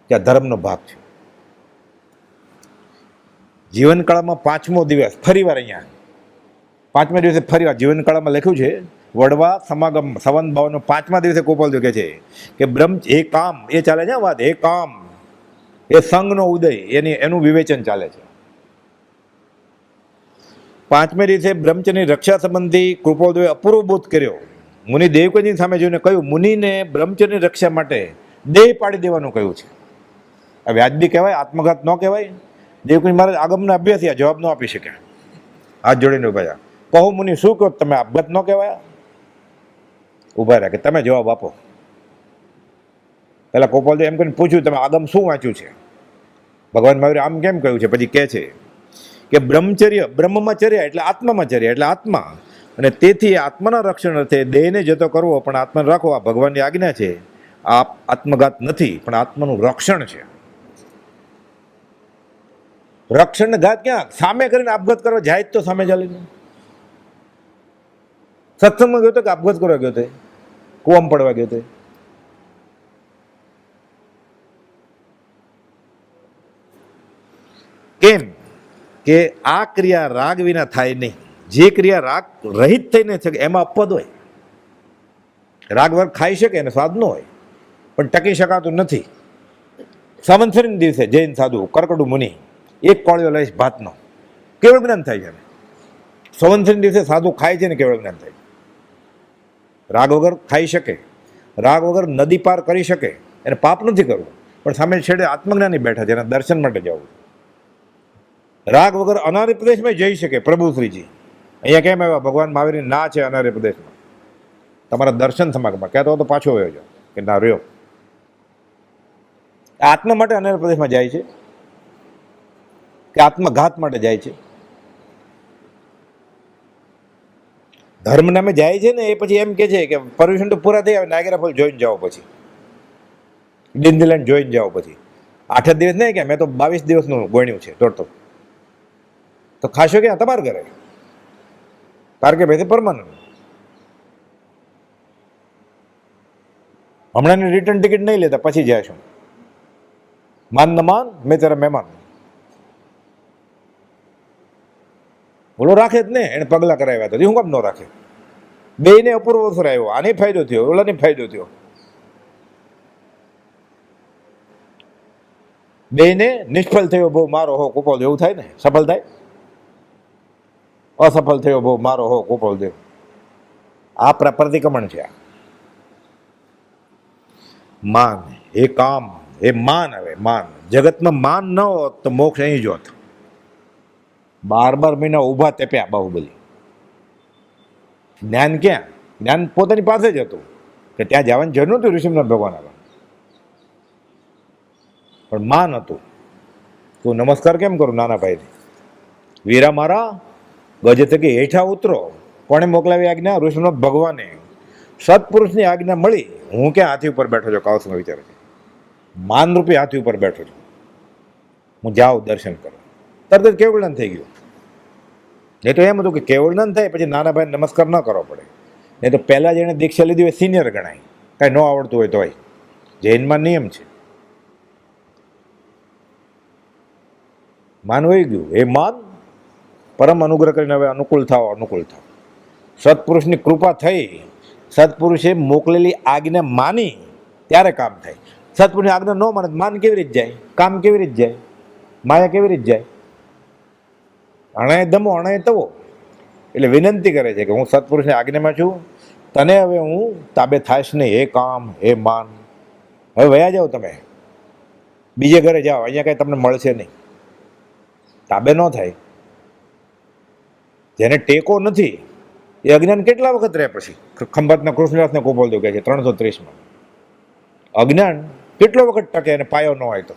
A: કે આ ધર્મનો ભાગ છે. જીવનકાળમાં 5મો દિવસ, ફરી વાર અહીંયા 5મા દિવસે ફરી વાર જીવનકાળમાં લખ્યું છે, વડવા સમાગમ સંવંત 52 5મા દિવસે ગોપાલદેવ કહે છે કે બ્રહ્મ એ કામ, એ ચાલે છે વાત, એ કામ, એ સંઘનો ઉદય, એનું વિવેચન ચાલે છે. 5મે દિવસે બ્રહ્મચર્યની રક્ષા સંબંધી કૃપાલદેવે અપૂર્વ બોધ કર્યો. મુનિ દેવકીની સામે જોઈને કહ્યું, મુનિને બ્રહ્મચર્યની રક્ષા માટે દેહ પાડી દેવાનું કહ્યું છે. આ વ્યાજબી કહેવાય? આત્મઘાત ન કહેવાય? દેવકી મહારાજ આગમના અભ્યાસી જવાબ ન આપી શક્યા, હાથ જોડીને ઉભા રહ્યા. કહો મુનિ શું કહો, તમે આપઘાત ન કહેવાય? ઉભા રહ્યા કે તમે જવાબ આપો. પેલા ગોપાલદેવ એમ કરીને પૂછ્યું, તમે આગમ શું વાંચ્યું છે? ભગવાન મહાવીર આમ કેમ કહ્યું છે? પછી કહે છે કે બ્રહ્મચર્ય, બ્રહ્મમાં ચર્યા એટલે આત્મામાં ચર્યા, એટલે આત્મા, અને તેથી આત્માના રક્ષણ અર્થે દેહને જતો કરવો, પણ આત્માને રાખવો, આ ભગવાનની આજ્ઞા છે. આ આત્મઘાત નથી, પણ આત્માનું રક્ષણ છે. રક્ષણ ઘાત ક્યાં? સામે કરીને આપઘાત કરવા જાય જ તો સામે ચાલીને. સત્સંગમાં ગયો તો કે આપઘાત કરવા ગયો તો, કુવામાં પડવા ગયો તો? કેમ કે આ ક્રિયા રાગ વિના થાય નહીં. જે ક્રિયા રાગ રહિત થઈને છે એમાં અપવાદ હોય. રાગ વર્ગ ખાઈ શકે અને સ્વાદ ન હોય, પણ ટકી શકાતું નથી. સંવત્સરી દિવસે જૈન સાધુ કરકડુ મુનિ એક કોળિયો લઈશ ભાતનો, કેવળ જ્ઞાન થાય છે. સંવત્સરી દિવસે સાધુ ખાય છે ને કેવળ જ્ઞાન થાય. રાગ વગર ખાઈ શકે, રાગ વગર નદી પાર કરી શકે, એને પાપ નથી કરવું, પણ સામે છેડે આત્મજ્ઞાની બેઠા છે, એના દર્શન માટે જવું. રાગ વગર અનાર્ય પ્રદેશમાં જઈ શકે. પ્રભુશ્રીજી અહીંયા કેમ આવ્યા? ભગવાન મહાવીરની ના છે અનાર્ય પ્રદેશમાં, તમારા દર્શન સમાગમાં. કહેતો તો પાછો આવ્યો છે કે ના રહ્યો. આત્મા માટે અનાર્ય પ્રદેશમાં જાય છે કે આત્મઘાત માટે જાય છે? ધર્મ નામે જાય છે ને, એ પછી એમ કે છે કે પરમિશન તો પૂરા થઈ આવે, નાયગ્રા ફોલ જોઈને જાઓ, પછી ડિઝનીલેન્ડ જોઈને જાઓ, પછી 8 દિવસ નહીં કે મેં તો 22 દિવસનું ગણ્યું છે દોડતો. તો ખાશો ક્યાં? તમારા ઘરે. કારણ કે ભાઈ પરમાનન્ટ. હમણાંની રિટર્ન ટિકિટ નહીં લેતા, પછી જાય છું. માન ન માન, મેં તારા મહેમાન. ઓલો રાખે જ ને, એને પગલા કરાવ્યા હતા, હું કામ ન રાખે? બેયને અપૂર્વ અવસર આવ્યો, આને ફાયદો થયો, ઓલાને ફાયદો થયો. બેયને નિષ્ફળ થયો બહુ મારો હો ગોપાલદેવ, એવું થાય ને? સફળ થાય? અસફળ થયો બહુ મારો હો ગોપાલદેવ. આ પ્રતિક્રમણ છે. માન એ કામ, એ માન. હવે માન, જગતમાં માન ન હોત તો મોક્ષ અહીં જ હોત. 12 મહિના ઊભા તેપ્યા બાહુબલી. જ્ઞાન ક્યાં? જ્ઞાન પોતાની પાસે જ હતું કે ત્યાં જવાની જરૂર નહોતી ઋષિનાથ ભગવાન આગળ, પણ માન હતું. તું નમસ્કાર કેમ કરું નાના ભાઈને? વીરા મારા ગજે થકી હેઠા ઉતરો. કોણે મોકલાવી આજ્ઞા? ઋષિનાથ ભગવાને. સત્પુરુષની આજ્ઞા મળી. હું ક્યાં હાથી ઉપર બેઠો છું? કાવસમાં વિચારે છે. માનરૂપી હાથી ઉપર બેઠો છું. હું જાઉં દર્શન કરો. તરત જ કેવળન થઈ ગયું. નહીં તો એમ હતું કે કેવળન થાય પછી નાના ભાઈને નમસ્કાર ન કરવો પડે. નહીં તો પહેલાં જેણે દીક્ષા લીધી હોય સિનિયર ગણાય, કાંઈ ન આવડતું હોય તોય. જૈનમાં નિયમ છે. માન વહી ગયું. એ માન પરમ અનુગ્રહ કરીને હવે અનુકૂળ થાવ, અનુકૂળ થાવ. સત્પુરુષની કૃપા થઈ, સત્પુરુષે મોકલેલી આજ્ઞા માની ત્યારે કામ થાય. સત્પુરુષની આજ્ઞા ન માને માન કેવી રીતે જાય? કામ કેવી રીતે જાય? માયા કેવી રીતે જાય? અણાય દમો અણાય તવો. એટલે વિનંતી કરે છે કે હું સત્પુરુષની આજ્ઞામાં છું, તને હવે હું તાબે થાઈશ નહીં. હે કામ, હે માન, હવે વયા જાઓ તમે, બીજે ઘરે જાઓ, અહીંયા કાંઈ તમને મળશે નહીં. તાબે ન થાય. જેને ટેકો નથી એ અજ્ઞાન કેટલા વખત રહે? પછી ખંભાતના કૃષ્ણદાસને ગોપાલદેવ કહે છે 330માં અજ્ઞાન કેટલો વખત ટકે અને પાયો ન હોય તો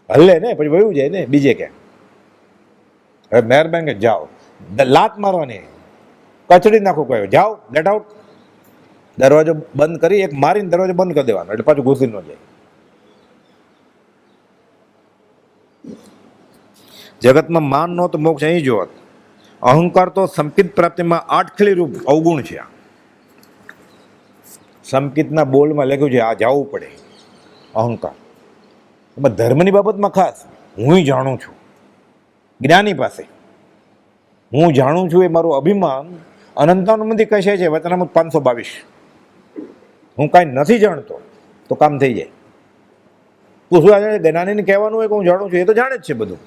A: હલ્લે ને પછી વયું જાય ને બીજે ક્યાં. હવે મહેરબાની કે જાઓ, લાત મારવાની, કચડી નાખું કહ્યું, જાઓ ગેટ આઉટ. દરવાજો બંધ કરી એક મારીને દરવાજો બંધ કરી દેવાનો, એટલે પાછું ઘૂસી ન જાય. જગતમાં માન નો તો મોક્ષ અહીં જોત. અહંકાર તો સંકિત પ્રાપ્તિમાં આઠખેલી રૂપ અવગુણ છે. સંકિતના બોલમાં લખ્યું છે આ જવું પડે. અહંકાર એમાં ધર્મની બાબતમાં ખાસ હું જાણું છું. જ્ઞાની પાસે હું જાણું છું એ મારું અભિમાન અનંતાનુમતિ કશે છે. વચનામૃત 522. હું કાંઈ નથી જાણતો તો કામ થઈ જાય. તું શું આ જ્ઞાનીને કહેવાનું હોય કે હું જાણું છું? એ તો જાણે જ છે બધું.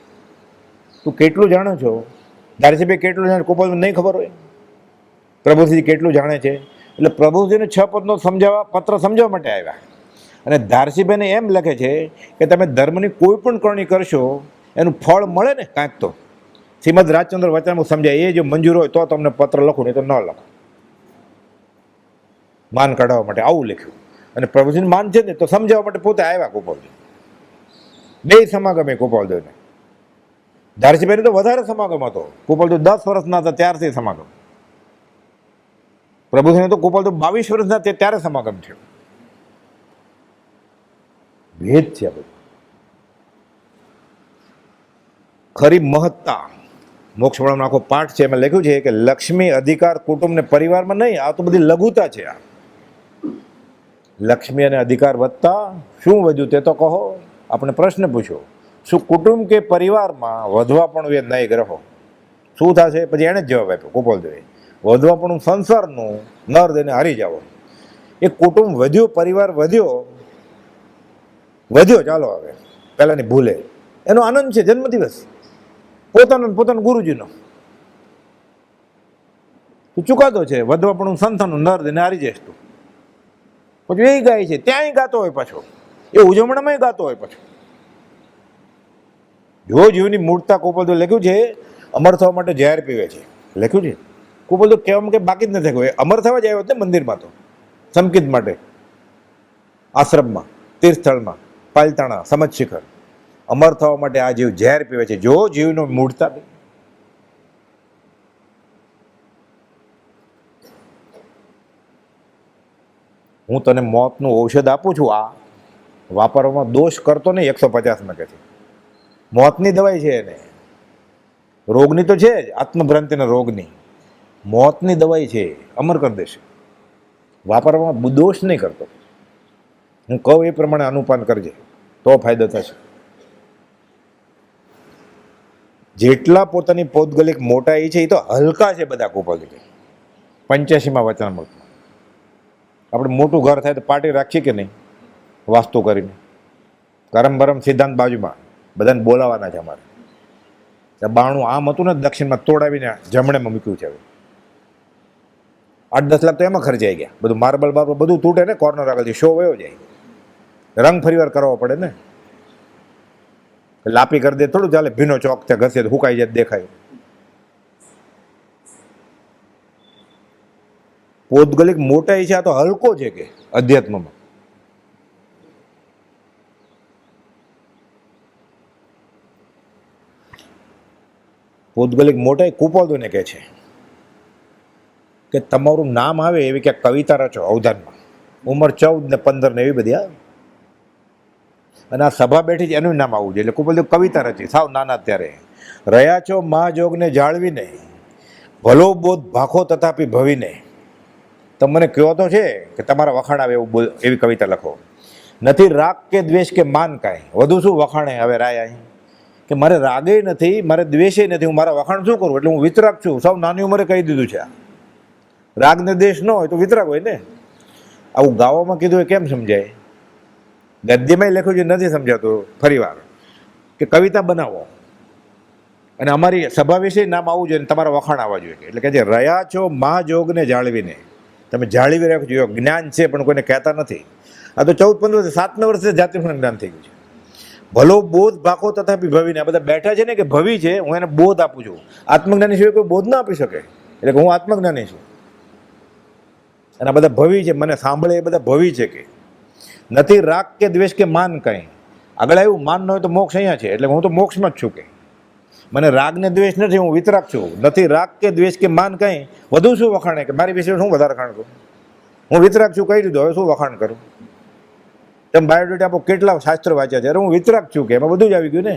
A: તું કેટલું જાણો છો? ધારસીભાઈ કેટલું જાણે? કોપાલ નહીં ખબર હોય. પ્રભુજી કેટલું જાણે છે? એટલે પ્રભુજીને 6 પદનો પત્ર સમજાવવા માટે આવ્યા. અને ધારસીભાઈને એમ લખે છે કે તમે ધર્મની કોઈ પણ કરણી કરશો એનું ફળ મળે ને કાંઈક તો. શ્રીમદ રાજચંદ્ર વચનામૃત સમજાય એ જો મંજૂર હોય તો તમને પત્ર લખું, નહીં તો ન લખો. માન કાઢવા માટે આવું લખ્યું. અને પ્રભુજીને માન છે ને તો સમજાવવા માટે પોતે આવ્યા ગોપાલજી. 2 સમાગમે ગોપાલદેવને. ધારસીભાઈને તો વધારે સમાગમ હતો. ગોપાલદેવ 10 વર્ષના હતા ત્યારથી સમાગમ. પ્રભુજીને તો ગોપાલદેવ 22 વર્ષના ત્યારે સમાગમ થયો. ભેદ છે આ બધું. ખરી મહત્તા મોક્ષવાળાનો આખો પાઠ છે, એમાં લખ્યું છે કે લક્ષ્મી અધિકાર કુટુંબ ને પરિવારમાં નહીં, આ તો બધી લઘુતા છે. આ લક્ષ્મી અને અધિકાર વધતા શું વધ્યું તે તો કહો. આપણે પ્રશ્ન પૂછ્યો, શું કુટુંબ કે પરિવારમાં વધવા પણ એ નહીં ગ્રહો શું થશે? પછી એણે જ જવાબ આપ્યો ગોપાલદેવે, વધવા પણ સંસારનું નર દઈને હારી જાવ. એ કુટુંબ વધ્યું, પરિવાર વધ્યો, ચાલો હવે પહેલાની ભૂલે એનો આનંદ છે. જન્મદિવસ પોતાનો ગુરુજીનો તું ચુકાદો છે. વધવા પણ સંતાનનું નર દઈને હારી જઈશ તું. પછી એ ગાય છે ત્યાંય ગાતો હોય, પાછો એ ઉજવણામાં ગાતો હોય. પાછો જો જીવની મૂળતા ગોપાલદેવ લખ્યું છે અમર થવા માટે ઝેર પીવે છે લખ્યું છે. ગોપાલદેવ કહેવામાં કે બાકી જ નથી કહ્યું. અમર થવા જ આવ્યો ને મંદિરમાં તો સંકિત માટે, આશ્રમમાં, તીર્થસ્થળમાં, પાલતાણા, સમજ શિખર. અમર થવા માટે આ જીવ ઝેર પીવે છે. જો જીવનો મૂળતા. હું તને મોતનું ઔષધ આપું છું, આ વાપરવામાં દોષ કરતો નહીં. 150માં કહે છે મોતની દવાઈ છે એને. રોગની તો છે જ, આત્મભ્રાંતિના રોગની. મોતની દવાઈ છે, અમર કરી દેશે. વાપરવામાં દોષ નહીં કરતો. હું કહું એ પ્રમાણે અનુપાન કરજે તો ફાયદો થશે. જેટલા પોતાની પૌદ્ગલિક મોટાઈ છે એ તો હલકા છે બધા. ગોપાલજી 85માં વચનામૃતમાં આપણે મોટું ઘર થાય તો પાર્ટી રાખીએ કે નહીં? વાસ્તુ કરીને ગરમ ગરમ સિદ્ધાંત બાજુમાં બધાને બોલાવાના છે અમારે. બાણું આમ હતું ને દક્ષિણમાં તોડાવીને જમણેમાં મૂક્યું છે. હવે 8-10 લાખ તો એમાં ખર્ચાઈ ગયા. બધું માર્બલ બાર્બલ બધું તૂટે ને, કોર્નર આગળથી શો વયો જાય. રંગ ફરીવાર કરવો પડે ને. લાપી કરી દે થોડું ચાલે, ભીનો ચોક ત્યાં ઘસે તો હુકાઈ જાય દેખાય. પૌદ્ગલિક મોટાઈ છે, આ તો હલકો છે કે અધ્યાત્મમાં. પૌદ્ગલિક મોટાઈ કુપોદોને કહે છે કે તમારું નામ આવે એવી ક્યાંક કવિતા રચો અવધાનમાં, ઉંમર 14 ને 15 ને એવી બધી આવે, અને આ સભા બેઠી છે એનું નામ આવવું જોઈએ. એટલે કુપોદે કવિતા રચી સાવ નાના ત્યારે. રહ્યા છો મહાજોગને જાળવીને, ભલો બોધ ભાખો તથાપી ભવીને. તમે મને કહો તો છે કે તમારા વખાણ આવે એવું એવી કવિતા લખો. નથી રાગ કે દ્વેષ કે માન કાંઈ, વધુ શું વખાણે હવે રાય અહીં, કે મારે રાગે નથી, મારે દ્વેષે નથી, હું મારા વખાણ શું કરું? એટલે હું વિતરાગ છું. સાવ નાની ઉંમરે કહી દીધું છે. રાગ ને દ્વેષ ન હોય તો વિતરાગ હોય ને. આવું ગાવામાં કીધું એ કેમ સમજાય? ગદ્યમાં લખ્યું છે, નથી સમજાતું. ફરી વાર કે કવિતા બનાવો અને અમારી સભા વિશે નામ આવવું જોઈએ, તમારા વખાણ આવવા જોઈએ. એટલે કે જે રહ્યા છો મહાજોગને જાળવીને, તમે જાળવી રાખજો. જ્ઞાન છે પણ કોઈને કહેતા નથી. આ તો 14-15 7 વર્ષે જાતિનું જ્ઞાન થઈ ગયું છે. ભલો બોધ ભાખો તથાપી ભવીને. આ બધા બેઠા છે ને કે ભવી છે, હું એને બોધ આપું છું. આત્મજ્ઞાની સિવાય કોઈ બોધ ના આપી શકે. એટલે કે હું આત્મજ્ઞાની છું. અને આ બધા ભવી છે, મને સાંભળે એ બધા ભવી છે. કે નથી રાગ કે દ્વેષ કે માન કંઈ. આગળ આવ્યું માન ન હોય તો મોક્ષ અહીંયા છે. એટલે હું તો મોક્ષમાં જ છું. કે મને રાગ ને દ્વેષ નથી, હું વિતરાગ છું. નથી રાગ કે દ્વેષ કે માન કંઈ, વધુ શું વખાણે? કે મારી વિશે શું વધારે ખાણ કરું? હું વિતરાગ છું કહી દીધું, હવે શું વખાણ કરું? તમે બાયોડેટા આપો, કેટલા શાસ્ત્ર વાંચ્યા છે? અરે હું વિતરાગ છું, કે એમાં બધું જ આવી ગયું ને.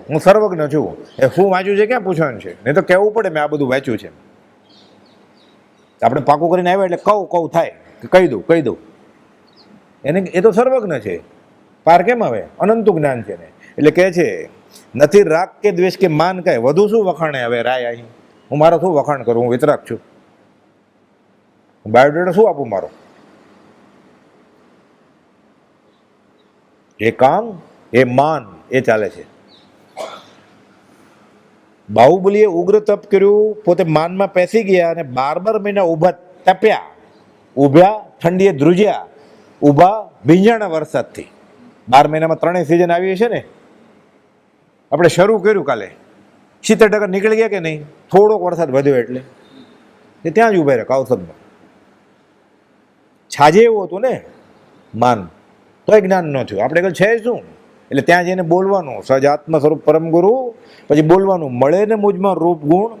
A: હું સર્વજ્ઞ છું. એ શું વાંચ્યું છે ક્યાં પૂછવાનું છે? નહીં તો કહેવું પડે મેં આ બધું વાંચ્યું છે. આપણે પાકું કરીને આવ્યા એટલે કહું થાય કે કહી દઉં એને. એ તો સર્વજ્ઞ છે, પાર કેમ આવે? અનંતું જ્ઞાન છે ને. એટલે કહે છે નથી રાગ કે દ્વેષ કે માન કાંઈ, વધુ શું વખાણે હવે રાય અહીં, હું મારો શું વખાણ કરું? હું વિતરાગ છું. બાયોડેટા શું આપું મારો? એ કામ એ માન એ ચાલે છે. બાહુબલીએ ઉગ્ર તપ કર્યું, પોતે માનમાં પેસી ગયા અને 12 મહિના ઊભા તપ્યા, ઊભ્યા ઠંડીએ ધ્રુજ્યા, ઊભા ભીંજાણા વરસાદથી. 12 મહિનામાં 3 સિઝન આવી છે ને. આપણે શરૂ કર્યું કાલે, 70% નીકળી ગયા કે નહીં? થોડોક વરસાદ વધ્યો એટલે એ ત્યાં જ ઊભા રહ્યા કૌશલમાં. છાજે એવું હતું ને માન, તોય જ્ઞાન ન થયું. આપણે કહ્યું છે શું? એટલે ત્યાં જઈને બોલવાનું સજાત્મ સ્વરૂપ પરમ ગુરુ, પછી બોલવાનું મળે ને મુજમાં રૂપ ગુણ,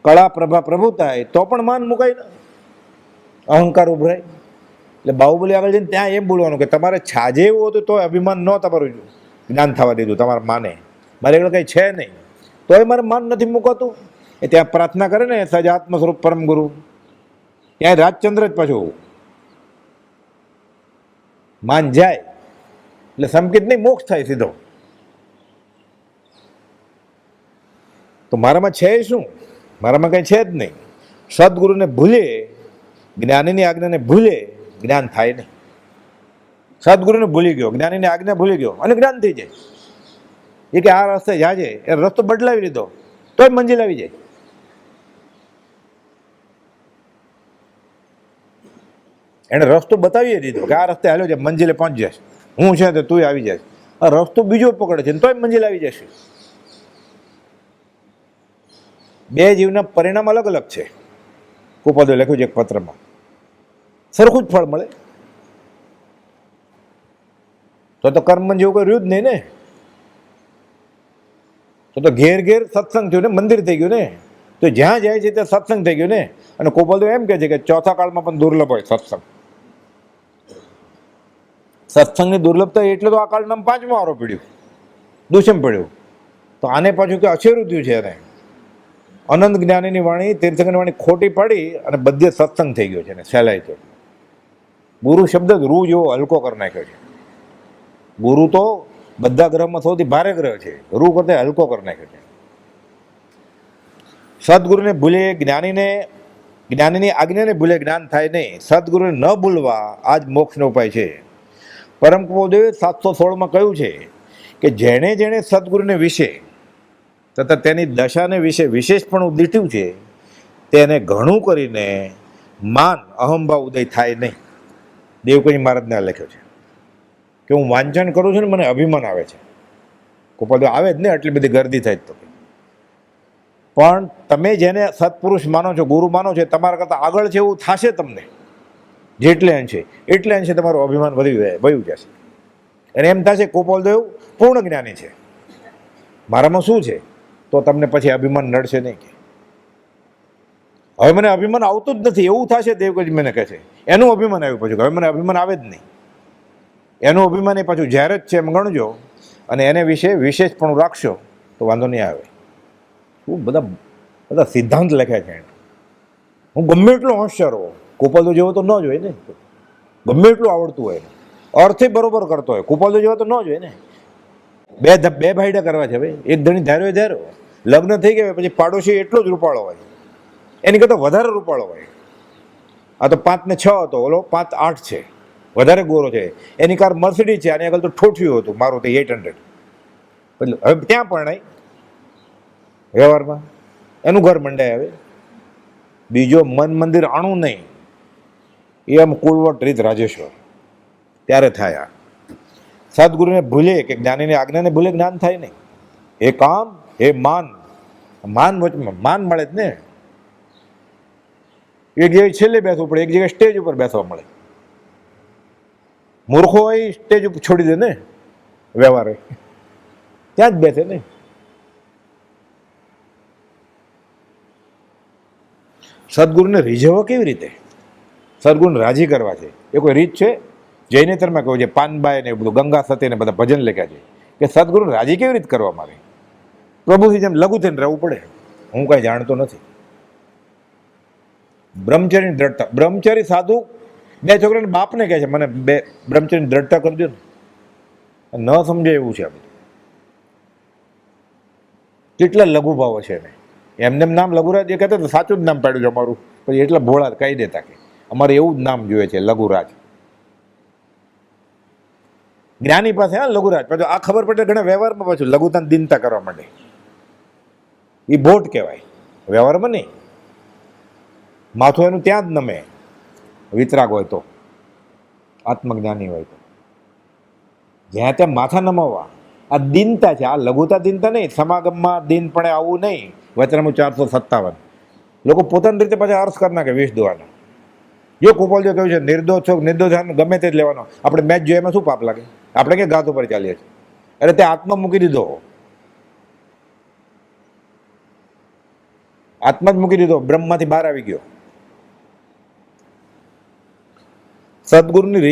A: કળા પ્રભા પ્રભુતાય, તો પણ માન મુકાય ને, અહંકાર ઉભરાય. એટલે બાહુબલી આગળ જઈને ત્યાં એમ બોલવાનું કે તમારે છાજે એવું હતું તોય અભિમાન ન તમારું જ્ઞાન થવા દીધું તમારા માને. મારે આગળ કંઈ છે નહીં તોય મારે માન નથી મુકાતું. એ ત્યાં પ્રાર્થના કરે ને સજાત્મ સ્વરૂપ પરમ ગુરુ, ત્યાં રાજચંદ્ર જ પાછું માન જાય એટલે સંકેત નહીં, મોક્ષ થાય સીધો. તો મારામાં છે શું? મારામાં કંઈ છે જ નહીં. સદગુરુને ભૂલે, જ્ઞાનીની આજ્ઞાને ભૂલે, જ્ઞાન થાય નહીં. સદગુરુને ભૂલી ગયો, જ્ઞાનીની આજ્ઞા ભૂલી ગયો અને જ્ઞાન થઈ જાય. એ કે આ રસ્તે જાજે, એ રસ્તો બદલાવી લીધો તોય મંજિલ આવી જાય. એને રસ્તો બતાવી દીધો કે આ રસ્તે હાલ્યો છે, મંજિલે પહોંચી જશે. હું છે તો તું આવી જાય. આ રસ્તો બીજો પકડે છે તોય મંજિલ આવી જશે. બે જીવના પરિણામ અલગ અલગ છે. કુપોદે લખ્યું છે એક પત્રમાં. સરખું જ ફળ મળે તો કર્મ જેવું કોઈ રહ્યું જ નહીં ને. તો ઘેર ઘેર સત્સંગ થયું ને, મંદિર થઈ ગયું ને. તો જ્યાં જાય છે ત્યાં સત્સંગ થઈ ગયું ને. અને કુપોદે એમ કહે છે કે ચોથા કાળમાં પણ દુર્લભ હોય સત્સંગ. સત્સંગની દુર્લભતા એટલે તો આ કાળનામ 5મો આરો પડ્યું, દુષ્મ પડ્યું. તો આને પાછું કે અછેરું થયું છે. એને અનંત જ્ઞાનીની વાણી, તીર્થંકરની વાણી ખોટી પડી અને બધે સત્સંગ થઈ ગયો છે ને સહેલાઈ તો. ગુરુ શબ્દ રૂ જેવો હલકો કરી નાખ્યો છે. ગુરુ તો બધા ગ્રહમાં સૌથી ભારે ગ્રહ છે, રૂ કરતા હલકો કરી નાખ્યો છે. સદગુરુને ભૂલે, જ્ઞાનીની આજ્ઞાને ભૂલે, જ્ઞાન થાય નહીં. સદગુરુને ન ભૂલવા આ જ મોક્ષનો ઉપાય છે. પરમ કુપોદે 716માં કહ્યું છે કે જેણે જેણે સદગુરુને વિશે તથા તેની દશાને વિશે વિશેષપણું દીઠ્યું છે તેને ઘણું કરીને માન અહંભાવ ઉદય થાય નહીં. દેવકજી મહારાજને લખ્યો છે કે હું વાંચન કરું છું ને મને અભિમાન આવે છે. ગોપાલદેવ આવે જ ને, આટલી બધી ગર્દી થાય તો. પણ તમે જેને સત્પુરુષ માનો છો, ગુરુ માનો છો, તમારા કરતાં આગળ છે એવું થશે તમને. જેટલે અંશે એટલે અંશે તમારું અભિમાન વયું જશે. અને એમ થશે ગોપાલદેવ પૂર્ણ જ્ઞાની છે, મારામાં શું છે, તો તમને પછી અભિમાન નડશે નહીં. કે હવે મને અભિમાન આવતું જ નથી એવું થશે, દેવગજ મને કહે છે. એનું અભિમાન આવ્યું પછી, હવે મને અભિમાન આવે જ નહીં. એનું અભિમાન એ પાછું જ્યારે જ છે એમ ગણજો, અને એને વિશે વિશેષપણું રાખશો તો વાંધો નહીં આવે. શું બધા બધા સિદ્ધાંત લખ્યા છે એને. હું ગમે એટલો હોશિયાર હોઉં, ગોપાલદેવ જેવો તો ન જ હોય ને. ગમે એટલું આવડતું હોય, અર્થે બરોબર કરતો હોય, ગોપાલદેવ જેવો તો ન જ હોય ને. બે ભાઈડા કરવા છે ભાઈ, એક ધણી ધાર્યો, લગ્ન થઈ ગયા પછી પાડોશી એટલો જ રૂપાળો હોય, એની કરતાં વધારે રૂપાળો હોય. આ તો 5 ને 6 હતો, ઓલો 5 8 છે, વધારે ગોરો છે. એની કાર મર્સિડીઝ છે, આની આગળ તો ઠોઠ્યું હતું મારું તો 800. એટલે હવે ક્યાં પરણાય વ્યવહારમાં, એનું ઘર મંડાય. હવે બીજો મન મંદિર આણું નહીં, એ આમ કુળવટ રીત રાજેશ્વર ત્યારે થાય. આ સદગુરુને ભૂલે કે જ્ઞાનીની આજ્ઞાને ભૂલે જ્ઞાન થાય નહીં. એ કામ એ માન વચમાં માન મળે જ ને. એક જગ્યાએ છેલ્લે બેસવું પડે, એક જગ્યાએ સ્ટેજ ઉપર બેસવા મળે. મૂર્ખો હોય સ્ટેજ ઉપર છોડી દે ને, વ્યવહાર ત્યાં જ બેસે ને. સદગુરુને રીઝવવા કેવી રીતે, સદગુરુને રાજી કરવા છે એ કોઈ રીત છે? જૈનેતરમાં કહ્યું છે, પાનબાઈ ને બધું, ગંગા સતી ને બધા ભજન લખ્યા છે કે સદગુરુને રાજી કેવી રીતે કરવા મારે. પ્રભુથી જેમ લઘુ થઈને રહેવું પડે. હું કાંઈ જાણતો નથી. બ્રહ્મચર્યની દ્રઢતા, બ્રહ્મચારી સાધુ 2 છોકરાને બાપને કહે છે મને બ્રહ્મચર્યની દ્રઢતા કરજો ને. ન સમજાય એવું છે આ બધું. કેટલા લઘુ ભાવ છે ને. એમને નામ લઘુરાજ એ કહેતા સાચું જ નામ પાડ્યું છે અમારું, પછી એટલા ભોળા કહી દેતા કે અમારે એવું જ નામ જોઈએ છે લઘુરાજ. જ્ઞાની પાસે હા લઘુરાજ, પછી આ ખબર પડે ઘણા વ્યવહારમાં પાછું લઘુતા દીનતા કરવા માંડે. એ બોટ કહેવાય વ્યવહારમાં નહીં. માથું એનું ત્યાં જ નમે, વિતરાગ હોય તો, આત્મજ્ઞાની હોય તો. જ્યાં ત્યાં માથા નમાવવા, આ દીનતા છે. આ લઘુતા દીનતા નહીં. સમાગમમાં દીનપણે આવવું નહીં. વચનામું 457. લોકો પોતાની રીતે પાછા અર્થ કરી નાખે 20 દુઆના. જો ગોપાલદેવ કહ્યું છે નિર્દોષ છો, નિર્દોષ ગમે તે જ લેવાનો. આપણે મેચ જોઈએ એમાં શું પાપ લાગે? આપણે કે ગાત ઉપર ચાલીએ છીએ. અરે તે આત્મા મૂકી દીધો, આત્મા જ મૂકી દીધો, બ્રહ્મમાંથી બહાર આવી ગયો. સદગુરુની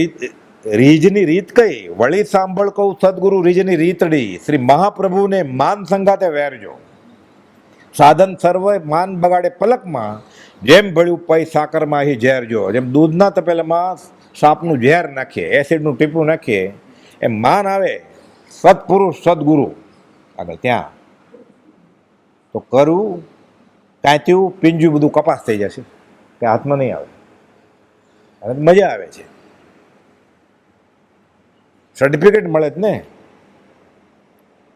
A: રીજની રીત કઈ? વળી સાંભળ કહું સદગુરુ રીજની રીતડી. શ્રી મહાપ્રભુને માન સંગાતે વેરજો. સાધન સર્વ માન બગાડે પલકમાં, જેમ ભળ્યું પૈ સાકરમાં અહીં ઝેરજો. જેમ દૂધના તપેલામાં સાપનું ઝેર નાખીએ, એસિડનું ટીપું નાખીએ, એમ માન આવે સત્પુરુષ સદગુરુ આગળ ત્યાં તો કરવું કાંચ્યું પીંજ્યું બધું કપાસ થઈ જશે, કે હાથમાં નહીં આવે. અને મજા આવે છે. સર્ટિફિકેટ મળે જ ને,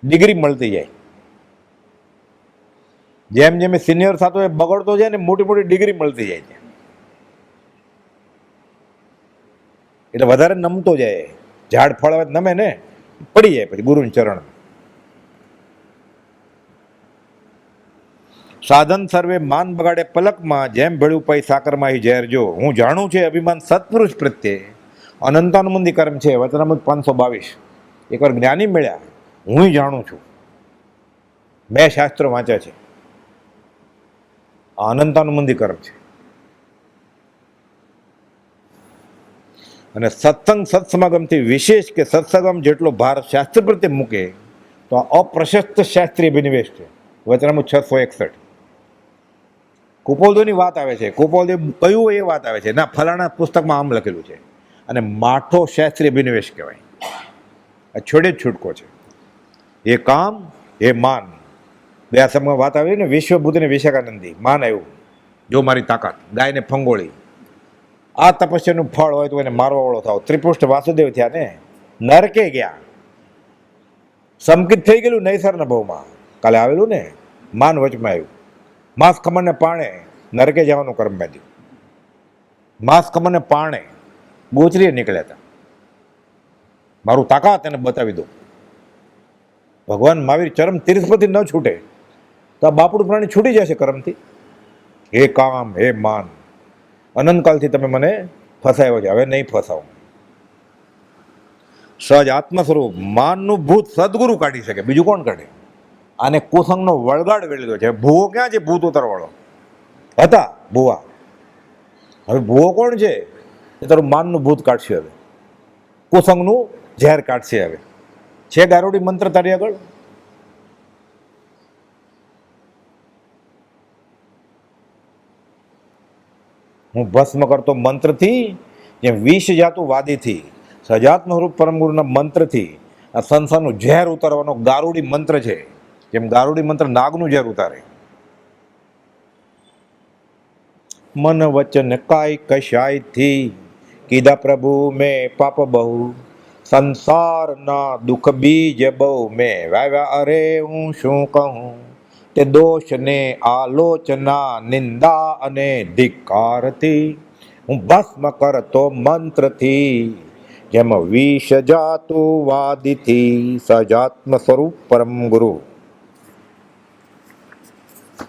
A: ડિગ્રી મળતી જાય. જેમ જેમ સિનિયર થતો એ બગડતો જાય ને, મોટી મોટી ડિગ્રી મળતી જાય છે. એટલે વધારે નમતો જાય. ઝાડ ફળ નમે ને પડી જાય પછી ગુરુના ચરણ. સાધન સર્વે માન બગાડે પલકમાં, જેમ ભળ્યું પૈ સાકરમાં અહીં ઝેરજો. હું જાણું છે અભિમાન સત્પુરુષ પ્રત્યે અનંતાનુબંધી કર્મ છે. વચનામૃત 522. એકવાર જ્ઞાની મળ્યા, હું જાણું છું, 2 શાસ્ત્રો વાંચ્યા છે. આ અનંતાનુબંધી કર્મ છે. અને સત્સંગ સત્સમાગમથી વિશેષ કે સત્સંગમ જેટલો ભાર શાસ્ત્ર પ્રત્યે મૂકે તો આ અપ્રશસ્ત શાસ્ત્રીય અભિનિવેશ છે. વચનામૃત 661. કુપોલદેવની વાત આવે છે. કુપોલદેવ કયું એ વાત આવે છે ના, ફલાણા પુસ્તકમાં આમ લખેલું છે. અને માઠો શાસ્ત્રીય અભિનિવેશ કહેવાય. આ છોડે જ છૂટકો છે. એ કામ એ માન. 2 સમયમાં વાત આવી ને, વિશ્વભૂત ને વિશાખાનંદી. માન આવ્યું, જો મારી તાકાત, ગાયને ફંગોળી. આ તપસ્યાનું ફળ હોય તો એને મારવા વાળો થાવ. ત્રિપુષ્ટ વાસુદેવ થયા ને, નરકે ગયા. સંકિત થઈ ગયેલું નૈસરના ભાવમાં. કાલે આવેલું ને, માન વચમાં આવ્યું. માંસ ખમણને પાણે નરકે જવાનું કર્મ બાંધ્યું. માંસ ખમણને પાણે ગોચરીએ નીકળ્યા હતા. મારું તાકાત એને બતાવી દઉં. ભગવાન મહાવીર ચરમ તીર્થમાંથી ન છૂટે તો આ બાપડું પ્રાણી છૂટી જશે કર્મથી. હે કામ, હે માન, અનંતકાલથી તમે મને ફસાયો છે, હવે નહીં ફસાવો. સહજ આત્મ સ્વરૂપ માનનું ભૂત સદગુરુ કાઢી શકે, બીજું કોણ કાઢે? આને કુસંગનો વળગાડ વેળ્યો છે. ભૂવો ક્યાં છે? ભૂત ઉતારવાળો હતા ભૂવા. હવે ભૂવો કોણ છે? એ તારું માનનું ભૂત કાઢશે, હવે કુસંગનું ઝેર કાઢશે. હવે છે ગારોડી મંત્ર તારી આગળ? હું ભસ્મ કરતો મંત્રથી, જેમ વિષ જાતું વાદીથી, સજાત્મ રૂપ પરમગુરુના મંત્રથી આ સંસારનું ઝેર ઉતારવાનો ગારુડી મંત્ર છે. જેમ ગારુડી મંત્ર નાગનું ઝેર ઉતારે. મન વચન કાય કશાયથી કીધા પ્રભુ મેં પાપ બહુ, સંસારના દુઃખ બીજ બહુ મેં વાવ્યા, અરે હું શું કહું. તે દોષને આલોચના નિંદા અને ધિક્કારથી હું ભસ્મ કરતો મંત્રથી, જેમ વિષ જાતું વાદીથી, સજાત્મ સ્વરૂપ પરમ ગુરુ.